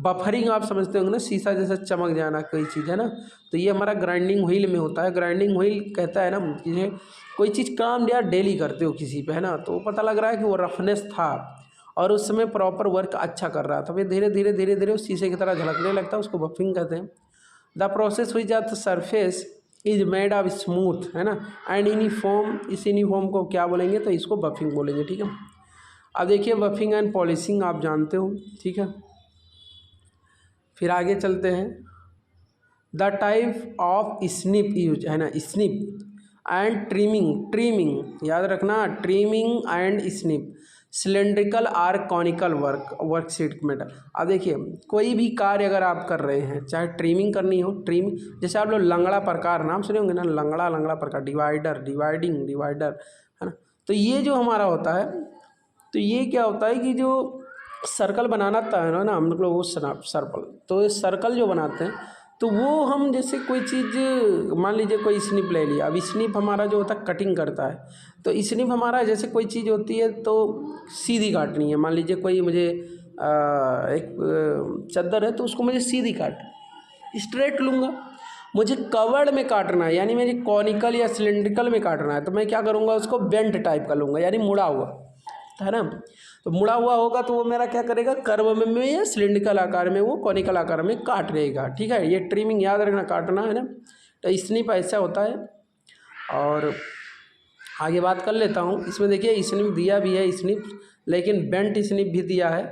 बफरिंग आप समझते होंगे ना, शीशा जैसा चमक जाना कोई चीज़, है ना, तो ये हमारा ग्राइंडिंग व्हील में होता है। ग्राइंडिंग व्हील कहता है ना कि कोई चीज़ काम यार डेली करते हो किसी पे, है ना, तो पता लग रहा है कि वो रफनेस था और उस समय प्रॉपर वर्क अच्छा कर रहा था, फिर धीरे धीरे उस शीशे की तरह झलकने लगता है, उसको बफरिंग कहते हैं। द प्रोसेस हुई जाता surface is made of smooth, है ना, एंड यूनिफॉर्म, इस यूनिफॉर्म को क्या बोलेंगे, तो इसको बफिंग बोलेंगे, ठीक है। अब देखिए बफिंग एंड पॉलिशिंग आप जानते हो, ठीक है। फिर आगे चलते हैं, the type of snip use, है ना, स्निप एंड ट्रिमिंग याद रखना, trimming and snip, cylindrical or conical worksheet metal. अब देखिए कोई भी कार्य अगर आप कर रहे हैं, चाहे ट्रिमिंग करनी हो, ट्रिमिंग, जैसे आप लोग लंगड़ा प्रकार नाम सुने होंगे ना, लंगड़ा प्रकार, डिवाइडर, डिवाइडिंग, डिवाइडर, है ना, तो ये जो हमारा होता है, तो तो ये क्या होता है कि जो सर्कल बनाना है ना हम लोग वो सर्कल, तो ये सर्कल जो बनाते हैं तो वो हम जैसे कोई चीज़ मान लीजिए कोई स्निप ले लिया। अब स्निप हमारा जो होता है कटिंग करता है, तो स्निप हमारा जैसे कोई चीज़ होती है तो सीधी काटनी है। मान लीजिए कोई मुझे एक चादर है तो उसको मुझे सीधी काट स्ट्रेट लूँगा। मुझे कवर्ड में काटना है यानी मुझे कॉनिकल या सिलेंड्रिकल में काटना है, तो मैं क्या करूँगा उसको बेंट टाइप का लूँगा यानी मुड़ा हुआ, है ना। तो मुड़ा हुआ होगा तो वो मेरा क्या करेगा, कर्व में या सिलिंड्रिकल आकार में, वो कॉनिकल आकार में काट रहेगा। ठीक है, ये ट्रिमिंग याद रखना, काटना है ना। तो स्निप ऐसा होता है। और आगे बात कर लेता हूँ। इसमें देखिए स्निप दिया भी है स्निप, लेकिन बेंट स्निप भी दिया है।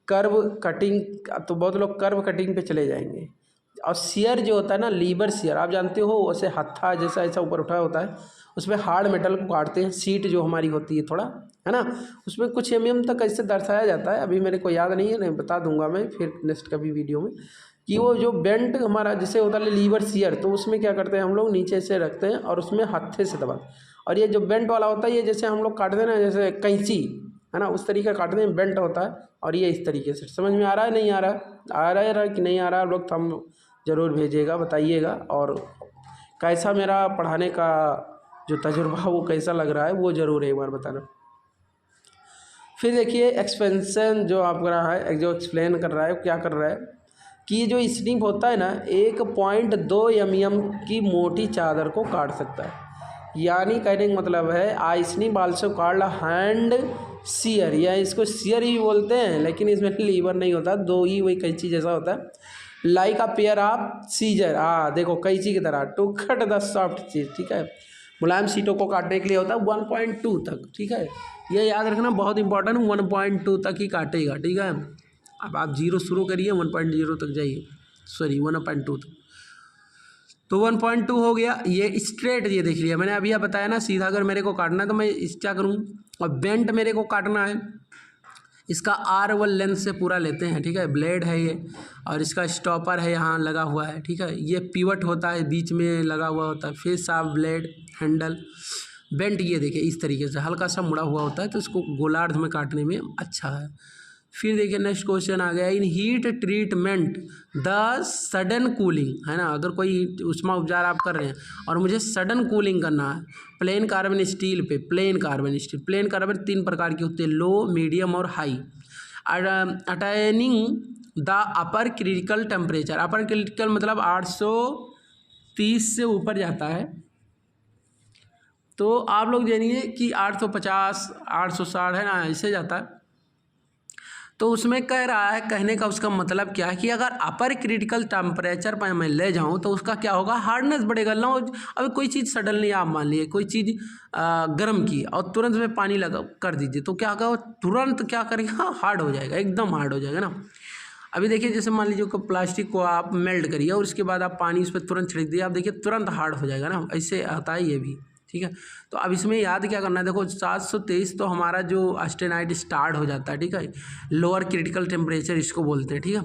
कर्व कटिंग, तो बहुत लोग कर्व कटिंग पे चले जाएंगे। और शेयर जो होता है ना, लीवर शेयर आप जानते हो, वैसे हत्था जैसा ऐसा ऊपर उठा होता है, उसमें हार्ड मेटल को काटते हैं। सीट जो हमारी होती है थोड़ा, है ना, उसमें कुछ mm तक ऐसे दर्शाया जाता है, अभी मेरे को याद नहीं है, नहीं बता दूंगा मैं फिर नेक्स्ट कभी वीडियो में, कि वो जो बेंट हमारा जैसे होता है लीवर शेयर, तो उसमें क्या करते हैं हम लोग नीचे से रखते हैं और उसमें हत्थे से दबाते। और ये जो बेंट वाला होता है, ये जैसे हम लोग काटते हैं ना, जैसे कैंची, है ना, उस तरीके का काटते हैं, बेंट होता है। और ये इस तरीके से, समझ में आ रहा है नहीं आ रहा, आ रहा है कि नहीं आ रहा, आप लोग हम ज़रूर भेजिएगा, बताइएगा। और कैसा मेरा पढ़ाने का जो तजुर्बा वो कैसा लग रहा है वो ज़रूर एक बार बताना। फिर देखिए एक्सपेंशन जो आप कर रहा है, जो एक्सप्लेन कर रहा है, क्या कर रहा है कि ये जो स्निप होता है ना, 1.2 mm की मोटी चादर को काट सकता है। यानी कहने का मतलब है I snip also called hand shear, या इसको सीयर ही बोलते हैं, लेकिन इसमें लीवर नहीं होता, दो ही वही कैंची जैसा होता है। Like a pair of scissor, देखो कैंची की तरह, टू कट द सॉफ्ट चीज। ठीक है, मुलायम सीटों को काटने के लिए होता है 1.2 तक। ठीक है, ये याद रखना बहुत इंपॉर्टेंट, 1.2 तक ही काटेगा। ठीक है, अब आप 0 शुरू करिए 1.0 तक जाइए, सॉरी 1.2 तक। तो 1.2 हो गया। ये स्ट्रेट, ये देख लिया मैंने, अभी आप बताया ना सीधा अगर मेरे को काटना है तो मैं इस क्या करूँ, और बेंट मेरे को काटना है, इसका R1 लेंथ से पूरा लेते हैं। ठीक है, ब्लेड है ये, और इसका स्टॉपर है यहाँ लगा हुआ है। ठीक है, ये पिवट होता है, बीच में लगा हुआ होता है, face of blade handle. Bent ये देखिए इस तरीके से हल्का सा मुड़ा हुआ होता है, तो इसको गोलार्ध में काटने में अच्छा है। फिर देखिए नेक्स्ट क्वेश्चन आ गया, इन heat treatment the sudden cooling, है ना, अगर कोई ऊष्मा उपचार आप कर रहे हैं और मुझे सडन कूलिंग करना है प्लेन कार्बन स्टील पे, plane carbon steel, plane carbon 3 प्रकार की होती है, लो, मीडियम और high, attaining the upper critical temperature, upper critical मतलब 830 से ऊपर जाता है, तो आप लोग जानिए कि 850 860 है ना, ऐसे जाता है। तो उसमें कह रहा है, कहने का उसका मतलब क्या है कि अगर अपर क्रिटिकल टेम्परेचर पर मैं ले जाऊं तो उसका क्या होगा, हार्डनेस बढ़ेगा। लो अभी कोई चीज़ सडनली आप मान लिए कोई चीज़ गर्म की और तुरंत में पानी लगा कर दीजिए, तो क्या होगा, तुरंत क्या करेगा, हार्ड हो जाएगा, एकदम हार्ड हो जाएगा ना। अभी देखिए जैसे मान लीजिए कि प्लास्टिक को आप मेल्ट करिए और उसके बाद आप पानी उस पर तुरंत छिड़क दिए, आप देखिए तुरंत हार्ड हो जाएगा ना, ऐसे आता है ये भी। ठीक है, तो अब इसमें याद क्या करना है, देखो 723 तो हमारा जो ऑस्टेनाइट स्टार्ट हो जाता है। ठीक है, लोअर क्रिटिकल टेम्परेचर इसको बोलते हैं। ठीक है,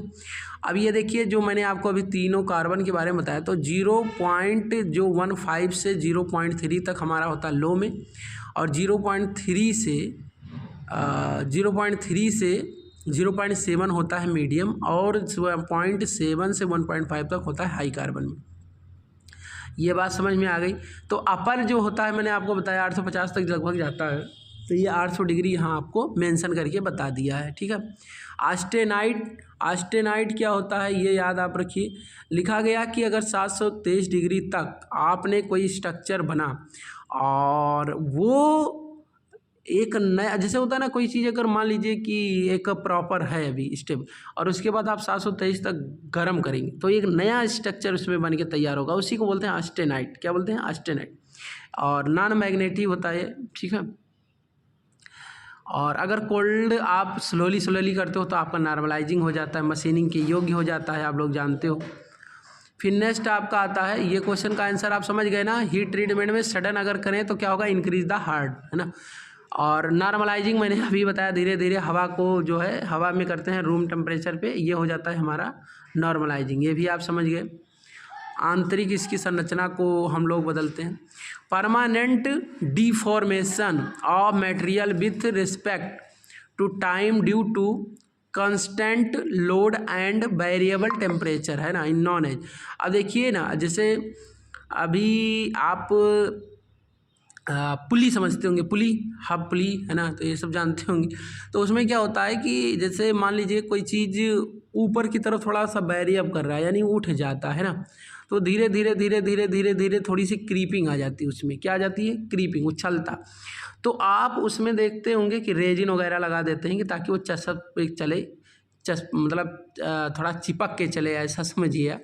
अब ये देखिए जो मैंने आपको अभी तीनों कार्बन के बारे में बताया, तो 0.15 से 0.3 तक हमारा होता है लो में, और 0.3 से 0.7 होता है मीडियम, और 0.7 से 1.5 तक होता है हाई कार्बन में। ये बात समझ में आ गई। तो अपर जो होता है मैंने आपको बताया 850 तक लगभग जाता है, तो ये 800 डिग्री यहाँ आपको मेंशन करके बता दिया है। ठीक है, ऑस्टेनाइट क्या होता है ये याद आप रखिए। लिखा गया कि अगर 723 डिग्री तक आपने कोई स्ट्रक्चर बना और वो एक नया, जैसे होता है ना कोई चीज़ अगर मान लीजिए कि एक प्रॉपर है अभी स्टेप, और उसके बाद आप 723 तक गर्म करेंगे तो एक नया स्ट्रक्चर उसमें बन के तैयार होगा, उसी को बोलते हैं ऑस्टेनाइट। क्या बोलते हैं, ऑस्टेनाइट। और नॉन मैग्नेटिक होता है। ठीक है, और अगर कोल्ड आप स्लोली करते हो तो आपका नॉर्मलाइजिंग हो जाता है, मशीनिंग के योग्य हो जाता है, आप लोग जानते हो। फिर नेक्स्ट आपका आता है, ये क्वेश्चन का आंसर आप समझ गए ना, हीट ट्रीटमेंट में सडन अगर करें तो क्या होगा, इंक्रीज द हार्ड, है ना। और नॉर्मलाइजिंग मैंने अभी बताया, धीरे धीरे हवा को जो है हवा में करते हैं रूम टेम्परेचर पे, ये हो जाता है हमारा नॉर्मलाइजिंग, ये भी आप समझ गए। आंतरिक इसकी संरचना को हम लोग बदलते हैं। Permanent deformation of material with respect to time due to constant load and variable temperature, है ना, इन नॉन एज। अब देखिए ना, जैसे अभी आप पुली समझते होंगे, पुली, हब पुली, है ना, तो ये सब जानते होंगे। तो उसमें क्या होता है कि जैसे मान लीजिए कोई चीज़ ऊपर की तरफ थोड़ा सा बैरी अप कर रहा है, यानी उठ जाता है ना, तो धीरे धीरे धीरे धीरे धीरे धीरे थोड़ी सी क्रीपिंग आ जाती है उसमें। क्या आ जाती है? क्रीपिंग, उछलता। तो आप उसमें देखते होंगे कि रेजिन वगैरह लगा देते हैं कि ताकि वो चसक पे चले, मतलब थोड़ा चिपक के चले, ऐसा समझिए।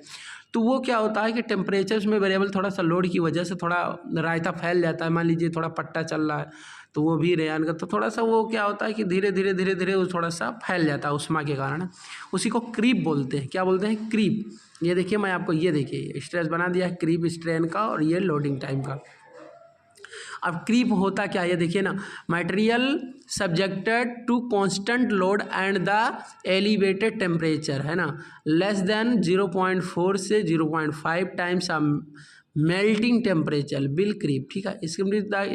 तो वो क्या होता है कि टेम्परेचर उसमें वेरिएबल, थोड़ा सा लोड की वजह से थोड़ा रायता फैल जाता है। मान लीजिए थोड़ा पट्टा चल रहा है तो वो भी रेयान का, तो थोड़ा सा वो क्या होता है कि धीरे धीरे धीरे धीरे वो थोड़ा सा फैल जाता है उष्मा के कारण। उसी को क्रीप बोलते हैं। क्या बोलते हैं? क्रीप। ये देखिए, मैं आपको ये देखिए स्ट्रेस बना दिया है, क्रीप स्ट्रेन का, और ये लोडिंग टाइम का। अब क्रीप होता क्या है, ये देखिए ना, material subjected to constant load and the elevated temperature, है ना, लेस देन 0.4 से 0.5 times melting temperature will creep. ठीक है, इसके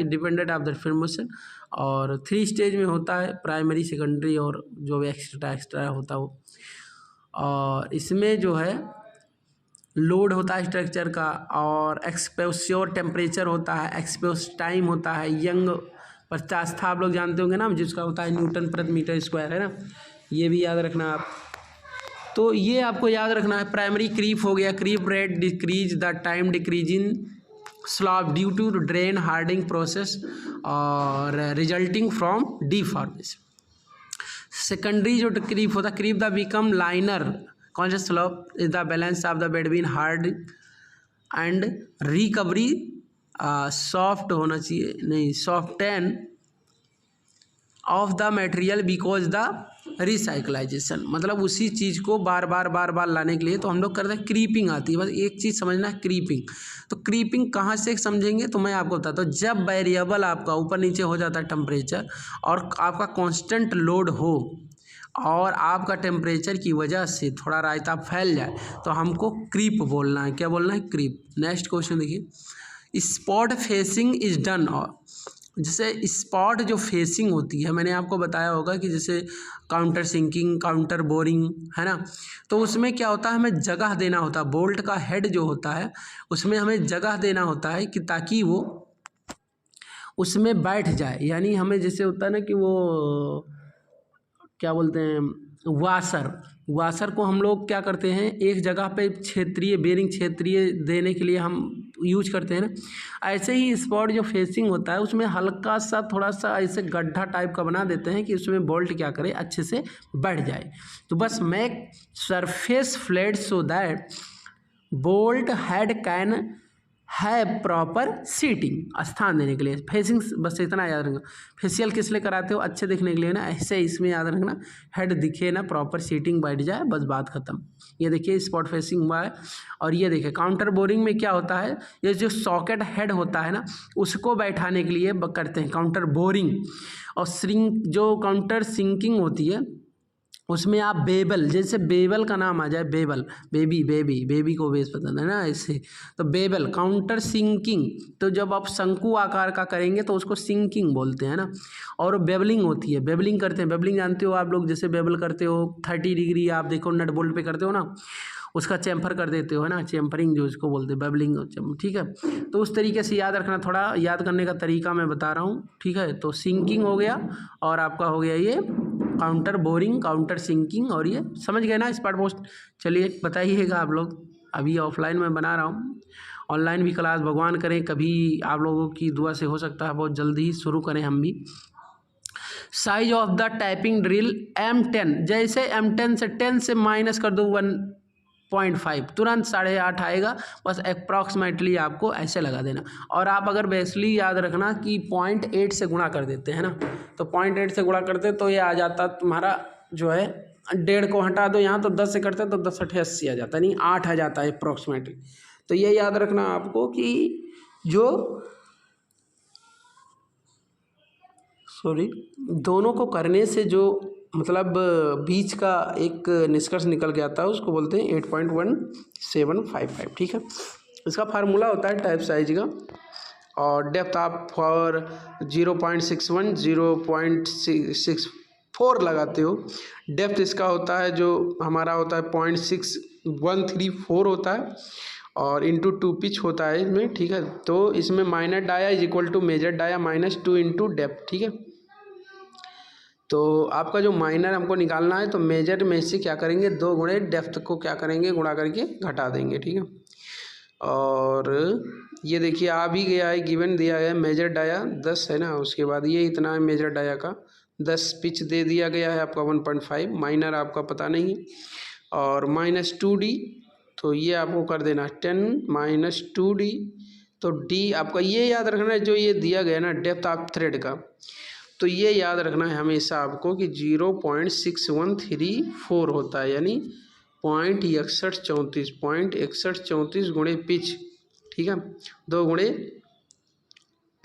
डिपेंडेंट ऑफ द फॉर्मेशन। और 3 स्टेज में होता है, प्राइमरी, सेकेंडरी और जो भी एक्स्ट्रा होता है वो। और इसमें जो है लोड होता है स्ट्रक्चर का, और एक्सपोज्योर टेम्परेचर होता है, एक्सपोज टाइम होता है, यंग प्रत्यास्था आप लोग जानते होंगे ना, जिसका होता है न्यूटन प्रति मीटर स्क्वायर, है ना, ये भी याद रखना आप। तो ये आपको याद रखना है। प्राइमरी क्रीप हो गया, creep rate decrease the time decrease in slope due to strain hardening process और रिजल्टिंग फ्रॉम डीफॉर्मेशन। सेकेंडरी जो क्रीप होता है, creep the become linear conscious slope is the balance of the between hard and recovery, soft होना चाहिए, नहीं, soften of the material because the recrystallization. मतलब उसी चीज़ को बार बार लाने के लिए तो हम लोग करते हैं क्रीपिंग आती है। बस एक चीज़ समझना है, क्रीपिंग। तो क्रीपिंग कहाँ से समझेंगे तो मैं आपको बताता हूँ। जब वेरिएबल आपका ऊपर नीचे हो जाता है टेम्परेचर, और आपका कांस्टेंट लोड हो, और आपका टेम्परेचर की वजह से थोड़ा रायता फैल जाए, तो हमको क्रीप बोलना है। क्या बोलना है? क्रीप। नेक्स्ट क्वेश्चन देखिए, स्पॉट फेसिंग इज डन। और जैसे स्पॉट जो फेसिंग होती है, मैंने आपको बताया होगा कि जैसे काउंटर सिंकिंग, काउंटर बोरिंग, है ना, तो उसमें क्या होता है, हमें जगह देना होता है। बोल्ट का हेड जो होता है उसमें हमें जगह देना होता है कि ताकि वो उसमें बैठ जाए। यानी हमें जैसे होता है ना कि वो क्या बोलते हैं, वाशर को हम लोग क्या करते हैं, एक जगह पे क्षेत्रीय बेरिंग क्षेत्रीय देने के लिए हम यूज करते हैं ना। ऐसे ही स्पॉट जो फेसिंग होता है उसमें हल्का सा थोड़ा सा ऐसे गड्ढा टाइप का बना देते हैं कि उसमें बोल्ट क्या करे, अच्छे से बैठ जाए। तो बस make surface flat so that bolt head can है प्रॉपर सीटिंग, स्थान देने के लिए। फेसिंग बस इतना याद रखना। फेशियल किस लिए कराते हो? अच्छे दिखने के लिए ना। ऐसे इसमें याद रखना, हेड दिखे ना, प्रॉपर सीटिंग बैठ जाए, बस बात खत्म। ये देखिए स्पॉट फेसिंग हुआ है। और ये देखिए काउंटर बोरिंग में क्या होता है, ये जो सॉकेट हेड होता है ना, उसको बैठाने के लिए करते हैं काउंटर बोरिंग। और जो काउंटर सिंकिंग होती है उसमें आप बेबल, जैसे बेबल का नाम आ जाए, बेबल, बेबी को बेस पसंद है ना, ऐसे। तो बेबल काउंटर सिंकिंग, तो जब आप शंकु आकार का करेंगे तो उसको सिंकिंग बोलते हैं ना। और बेबलिंग होती है, बेबलिंग करते हैं। बेबलिंग जानते हो आप लोग, जैसे बेबल करते हो 30 डिग्री, आप देखो नट बोल्ट पे करते हो ना, उसका चैम्फर कर देते हो, है ना, चैम्फरिंग जो इसको बोलते हैं, बेबलिंग। ठीक है, तो उस तरीके से याद रखना। थोड़ा याद करने का तरीका मैं बता रहा हूँ, ठीक है। तो सिंकिंग हो गया, और आपका हो गया ये काउंटर बोरिंग, काउंटर सिंकिंग, और ये समझ गए ना स्पॉट पोस्ट। चलिए बताइएगा आप लोग। अभी ऑफलाइन में बना रहा हूँ, ऑनलाइन भी क्लास भगवान करें कभी आप लोगों की दुआ से हो सकता है बहुत जल्दी ही शुरू करें हम भी। Size of the typing drill M10, जैसे M10 से 10 से माइनस कर दो 1.5, तुरंत 8.5 आएगा। बस अप्रॉक्सीमेटली आपको ऐसे लगा देना। और आप अगर बेसिकली याद रखना कि 0.8 से गुणा कर देते हैं ना, तो 0.8 से गुणा करते तो ये आ जाता तुम्हारा जो है 1.5 को हटा दो यहाँ, तो 10 से करते तो 10 8 80 आ जाता, नहीं 8 आ जाता है अप्रॉक्सीमेटली। तो ये याद रखना आपको कि जो दोनों को करने से जो मतलब बीच का एक निष्कर्ष निकल के आता है उसको बोलते हैं 8.1755। ठीक है, इसका फार्मूला होता है टाइप साइज का। और डेप्थ आप फॉर 0.61, 0.6 4 लगाते हो। डेप्थ इसका होता है जो हमारा होता है 0.6134 होता है और इंटू 2 पिच होता है इसमें, ठीक है। तो इसमें minor dia is equal to major dia -2 into depth, ठीक है। तो आपका जो माइनर हमको निकालना है तो मेजर में से क्या करेंगे 2 गुणे डेप्थ को क्या करेंगे गुणा करके घटा देंगे, ठीक है। और ये देखिए आ भी गया है, गिवन दिया गया है मेजर डाया 10 है ना, उसके बाद ये इतना है मेजर डाया का 10 पिच दे दिया गया है आपका 1.5, माइनर आपका पता नहीं है और -2d, तो ये आपको कर देना 10 - 2d। तो d आपका ये याद रखना है जो ये दिया गया ना डेप्थ ऑफ थ्रेड का, तो ये याद रखना है हमेशा आपको कि 0.6134 होता है, यानी 0.6134 गुणे पिच, ठीक है। 2 गुणे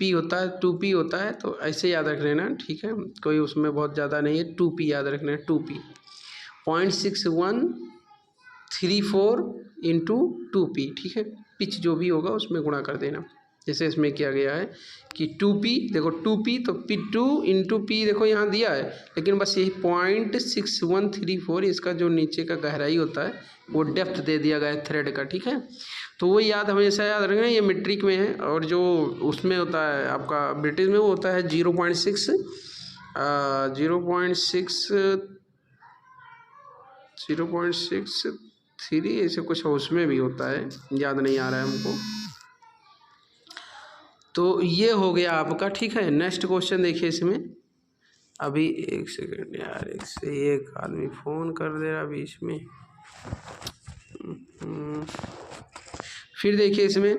पी होता है 2p होता है, तो ऐसे याद रख लेना, ठीक है। कोई उसमें बहुत ज़्यादा नहीं है, 2p याद रखना है, 2p 0.6134 इंटू 2p, ठीक है। पिच जो भी होगा उसमें गुणा कर देना, जैसे इसमें किया गया है कि 2p, देखो 2p तो p2 इंटू p देखो यहाँ दिया है, लेकिन बस यही 0.6134 इसका जो नीचे का गहराई होता है वो डेप्थ दे दिया गया है थ्रेड का, ठीक है। तो वो याद हमेशा याद रखना, ये मीट्रिक में है और जो उसमें होता है आपका ब्रिटिश में वो होता है 0.63 ऐसे कुछ उसमें भी होता है, याद नहीं आ रहा है हमको। तो ये हो गया आपका, ठीक है। नेक्स्ट क्वेश्चन देखिए इसमें, अभी 1 सेकेंड यार, एक से एक आदमी फ़ोन कर दे रहा बीच में। फिर देखिए इसमें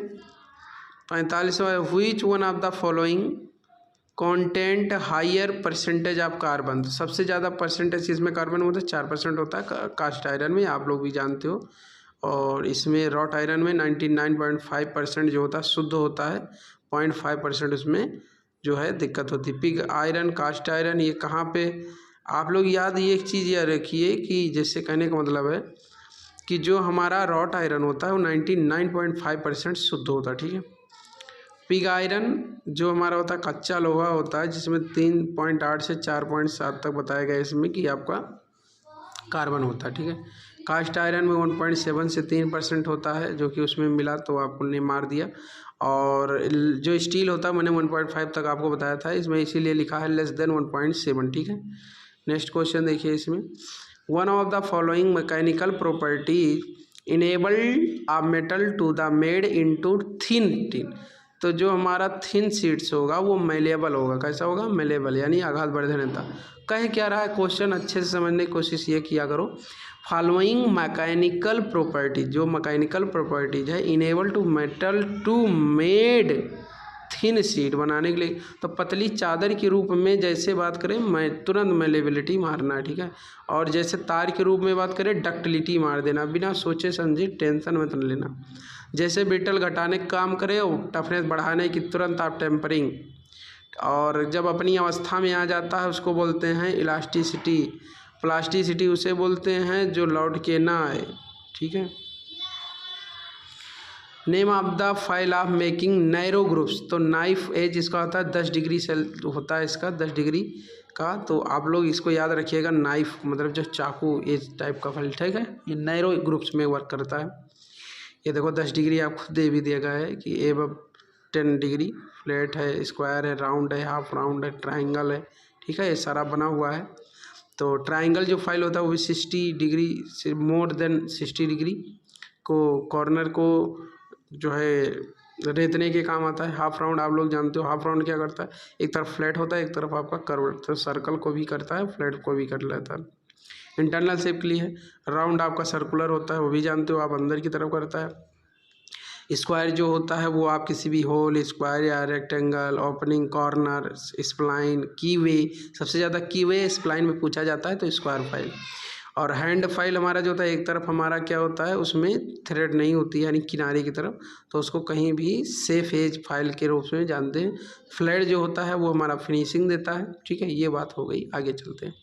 45वां, which one of the following content higher percentage of carbon, तो सबसे ज़्यादा परसेंटेज इसमें कार्बन होता है 4% होता है कास्ट आयरन में, आप लोग भी जानते हो। और इसमें रॉट आयरन में 99.5% जो होता है शुद्ध होता है, 0.5% उसमें जो है दिक्कत होती है। पिग आयरन, कास्ट आयरन, ये कहाँ पे आप लोग याद, ये एक चीज़ याद रखिए कि जैसे कहने का मतलब है कि जो हमारा रॉट आयरन होता है वो 99.5% शुद्ध होता है, ठीक है। पिग आयरन जो हमारा होता है कच्चा लोहा होता है, जिसमें 3.8 से 4.7 तक बताया गया इसमें कि आपका कार्बन होता है, ठीक है। कास्ट आयरन में 1.7 से 3% होता है, जो कि उसमें मिला तो आपको ने मार दिया। और जो स्टील होता है मैंने 1.5 तक आपको बताया था, इसमें इसीलिए लिखा है << 1.7, ठीक है। नेक्स्ट क्वेश्चन देखिए इसमें, one of the following mechanical property enabled a metal to the made into thin tin, तो जो हमारा थिन शीट्स होगा वो मेलेबल होगा, कैसा होगा मेलेबल, यानी आघात वर्धनता। कह क्या रहा है क्वेश्चन, अच्छे से समझने की कोशिश ये किया करो। फॉलोइंग मैकेनिकल प्रॉपर्टी, जो मैकेनिकल प्रॉपर्टीज है enable to metal to made thin sheet बनाने के लिए, तो पतली चादर के रूप में जैसे बात करें मैं तुरंत मेलेबिलिटी मारना है, ठीक है। और जैसे तार के रूप में बात करें डक्टिलिटी मार देना, बिना सोचे समझे, टेंशन मत लेना। जैसे ब्रिटल घटाने का काम करे और टफनेस बढ़ाने की तुरंत आप टेम्परिंग, और जब अपनी अवस्था में आ जाता है उसको बोलते हैं इलास्टिसिटी, प्लास्टिसिटी उसे बोलते हैं जो लौट के ना आए, ठीक है। Name of the file of making narrow groups, तो नाइफ एज इसका होता है 10 डिग्री सेल होता है इसका 10 डिग्री का, तो आप लोग इसको याद रखिएगा, नाइफ मतलब जो चाकू एज टाइप का फाइल, ठीक है। ये नैरो ग्रुप्स में वर्क करता है। ये देखो 10 डिग्री आपको दे भी दिया गया है कि एब 10 डिग्री, फ्लैट है, स्क्वायर है, राउंड है, हाफ राउंड है, ट्राइंगल है, ठीक है। ये सारा बना हुआ है। तो ट्राइंगल जो फाइल होता है वो भी 60 डिग्री से मोर देन 60 डिग्री को कॉर्नर को जो है रेतने के काम आता है। हाफ राउंड आप लोग जानते हो, हाफ राउंड क्या करता है, एक तरफ फ्लैट होता है, एक तरफ आपका कर्व, तो सर्कल को भी करता है, फ्लैट को भी कर लेता है। इंटरनल शेप के लिए है। राउंड आपका सर्कुलर होता है, वो भी जानते हो आप, अंदर की तरफ करता है। स्क्वायर जो होता है वो आप किसी भी होल, स्क्वायर या रेक्टेंगल, ओपनिंग, कॉर्नर, स्प्लाइन, कीवे, सबसे ज़्यादा कीवे स्प्लाइन में पूछा जाता है, तो स्क्वायर फाइल। और हैंड फाइल हमारा जो होता है एक तरफ हमारा क्या होता है उसमें थ्रेड नहीं होती है, यानी किनारे की तरफ, तो उसको कहीं भी सेफ एज फाइल के रूप में जानते हैं। फ्लैट जो होता है वो हमारा फिनिशिंग देता है, ठीक है। ये बात हो गई, आगे चलते हैं।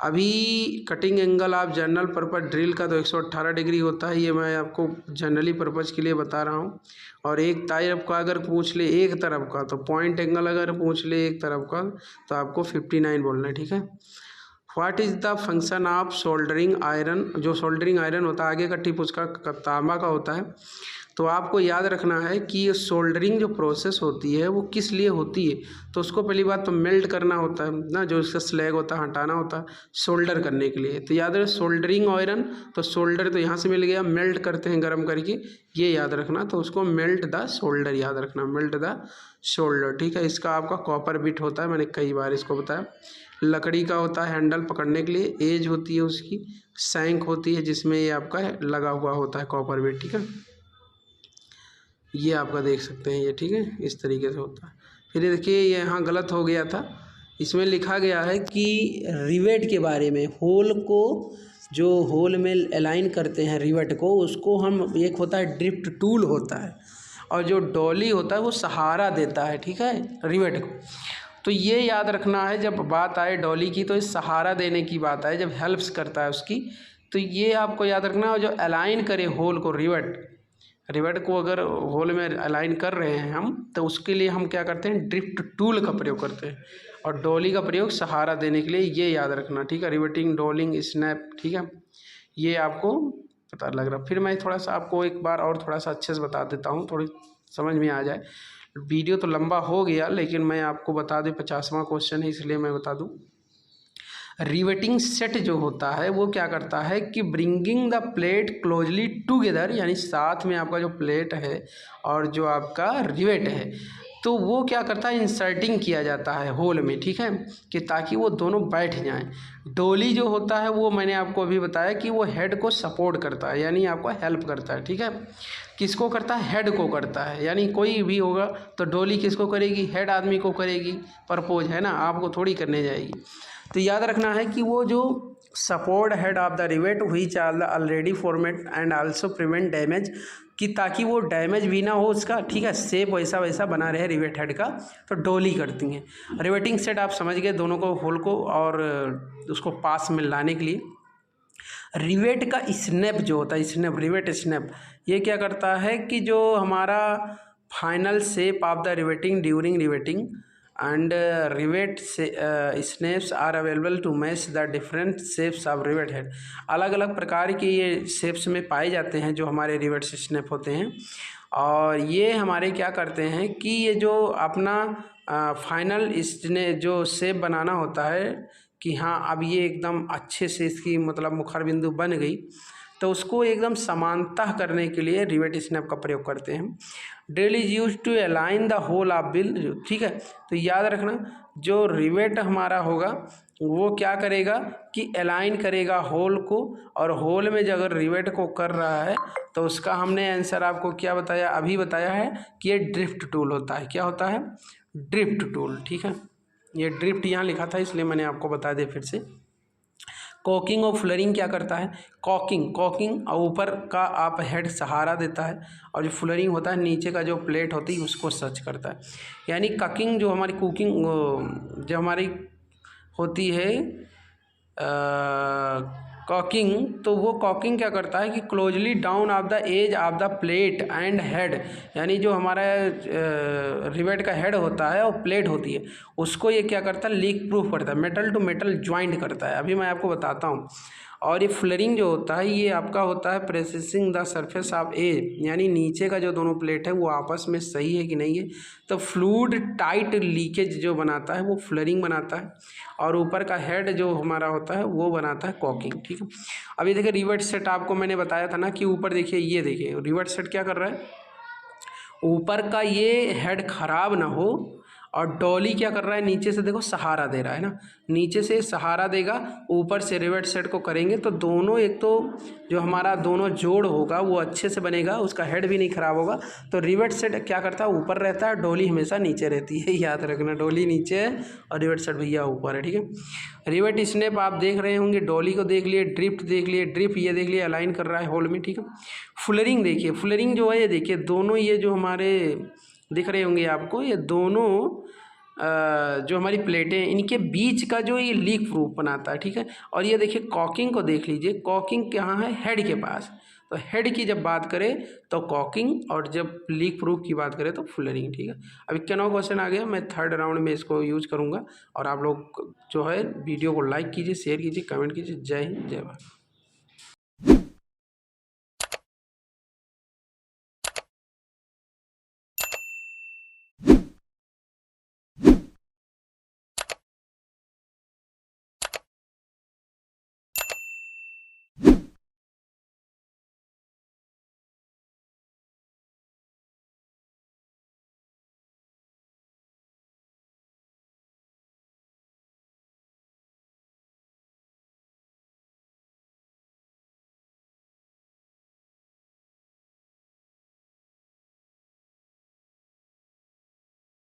अभी कटिंग एंगल आप जनरल पर्पज ड्रिल का तो 118 डिग्री होता है, ये मैं आपको जनरली पर्पज के लिए बता रहा हूँ। और एक तरफ का अगर पूछ ले एक तरफ का, तो पॉइंट एंगल अगर पूछ ले एक तरफ का तो आपको 59 बोलना है, ठीक है। What is the function of soldering iron, जो सोल्डरिंग आयरन होता है आगे का टिप उसका तांबा का होता है। तो आपको याद रखना है कि ये सोल्डरिंग जो प्रोसेस होती है वो किस लिए होती है। तो उसको पहली बात तो मेल्ट करना होता है ना, जो इसका स्लैग होता है हटाना होता है सोल्डर करने के लिए। तो याद रहे सोल्डरिंग आयरन, तो सोल्डर तो यहाँ से मिल गया, मेल्ट करते हैं गर्म करके, ये याद रखना। तो उसको मेल्ट द सोल्डर याद रखना, मेल्ट द शोल्डर, ठीक है। इसका आपका कॉपर बिट होता है, मैंने कई बार इसको बताया। लकड़ी का होता है हैंडल पकड़ने के लिए, एज होती है उसकी, सैंक होती है जिसमें ये आपका लगा हुआ होता है कॉपर बिट, ठीक है। ये आपका देख सकते हैं ये, ठीक है, इस तरीके से होता है। फिर देखिए ये यहाँ गलत हो गया था, इसमें लिखा गया है कि रिवेट के बारे में, होल को जो होल में अलाइन करते हैं रिवेट को, उसको हम, एक होता है ड्रिफ्ट टूल होता है, और जो डॉली होता है वो सहारा देता है, ठीक है, रिवेट को। तो ये याद रखना है, जब बात आए डॉली की तो इस सहारा देने की बात आए, जब हेल्प्स करता है उसकी, तो ये आपको याद रखना है। जो अलाइन करे होल को, रिवेट को अगर होल में अलाइन कर रहे हैं हम, तो उसके लिए हम क्या करते हैं, ड्रिफ्ट टूल का प्रयोग करते हैं, और डॉली का प्रयोग सहारा देने के लिए, ये याद रखना, ठीक है। रिवेटिंग, डॉलिंग, स्नैप, ठीक है, ये आपको पता लग रहा। फिर मैं थोड़ा सा आपको एक बार और थोड़ा सा अच्छे से बता देता हूँ, थोड़ी समझ में आ जाए। वीडियो तो लंबा हो गया, लेकिन मैं आपको बता दूँ 50वां क्वेश्चन है इसलिए मैं बता दूँ। रिवेटिंग सेट जो होता है वो क्या करता है कि bringing the plate closely together, यानी साथ में आपका जो प्लेट है और जो आपका रिवेट है, तो वो क्या करता है, इंसर्टिंग किया जाता है होल में, ठीक है, कि ताकि वो दोनों बैठ जाएं। डोली जो होता है वो मैंने आपको अभी बताया कि वो हेड को सपोर्ट करता है, यानी आपको हेल्प करता है, ठीक है। किसको करता है, हेड को करता है, यानी कोई भी होगा तो डोली किसको करेगी, हेड आदमी को करेगी, परपोज है ना, आपको थोड़ी करने जाएगी। तो याद रखना है कि वो जो support head of the rivet which are the already format and also prevent damage, कि ताकि वो डैमेज भी ना हो उसका, ठीक है, सेप वैसा वैसा बना रहे रिवेट हेड का, तो डोली करती हैं। रिवेटिंग सेट आप समझ गए, दोनों को होल को और उसको पास में लाने के लिए। रिवेट का स्नैप जो होता है, स्नैप, रिवेट स्नैप, ये क्या करता है कि जो हमारा final shape of the riveting during riveting and rivet snaps are available to match the different shapes of rivet head. अलग अलग प्रकार के ये शेप्स में पाए जाते हैं जो हमारे रिवेट स्नैप होते हैं, और ये हमारे क्या करते हैं कि ये जो अपना फाइनल इसने जो शेप बनाना होता है कि हाँ अब ये एकदम अच्छे से इसकी मतलब मुखर बिंदु बन गई, तो उसको एकदम समानता करने के लिए रिवेट स्नैप का प्रयोग करते हैं। Drill is use to align the hole of bill, ठीक है। तो याद रखना जो रिवेट हमारा होगा वो क्या करेगा कि अलाइन करेगा होल को, और होल में जो अगर रिवेट को कर रहा है तो उसका हमने आंसर आपको क्या बताया, अभी बताया है कि ये ड्रिफ्ट टूल होता है। क्या होता है, ड्रिफ्ट टूल, ठीक है। ये ड्रिफ्ट यहाँ लिखा था इसलिए मैंने आपको बता दिया फिर से। कॉकिंग और फ्लरिंग क्या करता है, कॉकिंग ऊपर का आप हेड सहारा देता है, और जो फ्लरिंग होता है नीचे का जो प्लेट होती है उसको सच करता है। यानी ककिंग जो हमारी कुकिंग जो हमारी होती है कॉकिंग, तो वो कॉकिंग क्या करता है कि closely down of the edge of the plate and head, यानी जो हमारा रिवेट का हेड होता है और प्लेट होती है उसको ये क्या करता है, लीक प्रूफ करता है, मेटल टू मेटल ज्वाइंट करता है। अभी मैं आपको बताता हूँ। और ये फ्लरिंग जो होता है ये आपका होता है प्रेसिंग द सरफेस ऑफ ए, यानी नीचे का जो दोनों प्लेट है वो आपस में सही है कि नहीं है, तो फ्लूइड टाइट लीकेज जो बनाता है वो फ्लरिंग बनाता है, और ऊपर का हेड जो हमारा होता है वो बनाता है कॉकिंग, ठीक है। अभी देखिए रिवर्ट सेट आपको मैंने बताया था ना कि ऊपर देखिए, ये देखिए रिवर्ट सेट क्या कर रहा है, ऊपर का ये हेड खराब ना हो, और डॉली क्या कर रहा है, नीचे से देखो सहारा दे रहा है ना, नीचे से सहारा देगा, ऊपर से रिवेट सेट को करेंगे तो दोनों, एक तो जो हमारा दोनों जोड़ होगा वो अच्छे से बनेगा, उसका हेड भी नहीं खराब होगा। तो रिवेट सेट क्या करता है, ऊपर रहता है, डॉली हमेशा नीचे रहती है, याद रखना, डॉली नीचे है और रिवेट सेट भैया ऊपर है, ठीक है। रिवेट स्नैप आप देख रहे होंगे, डॉली को देख लिए, ड्रिफ्ट देख लिए, ड्रिफ्ट ये देख लिए अलाइन कर रहा है होल में, ठीक है। फ्लरिंग देखिए, फ्लरिंग जो है ये देखिए, दोनों ये जो हमारे दिख रहे होंगे आपको, ये दोनों जो हमारी प्लेटें हैं इनके बीच का जो ये लीक प्रूफ बनाता है, ठीक है। और ये देखिए कॉकिंग को देख लीजिए, कॉकिंग कहाँ है, हेड के पास। तो हेड की जब बात करें तो कॉकिंग, और जब लीक प्रूफ की बात करें तो फुलरिंग, ठीक है। अब 91 क्वेश्चन आ गया, मैं थर्ड राउंड में इसको यूज करूँगा। और आप लोग जो है वीडियो को लाइक कीजिए, शेयर कीजिए, कमेंट कीजिए। जय हिंद, जय भारत।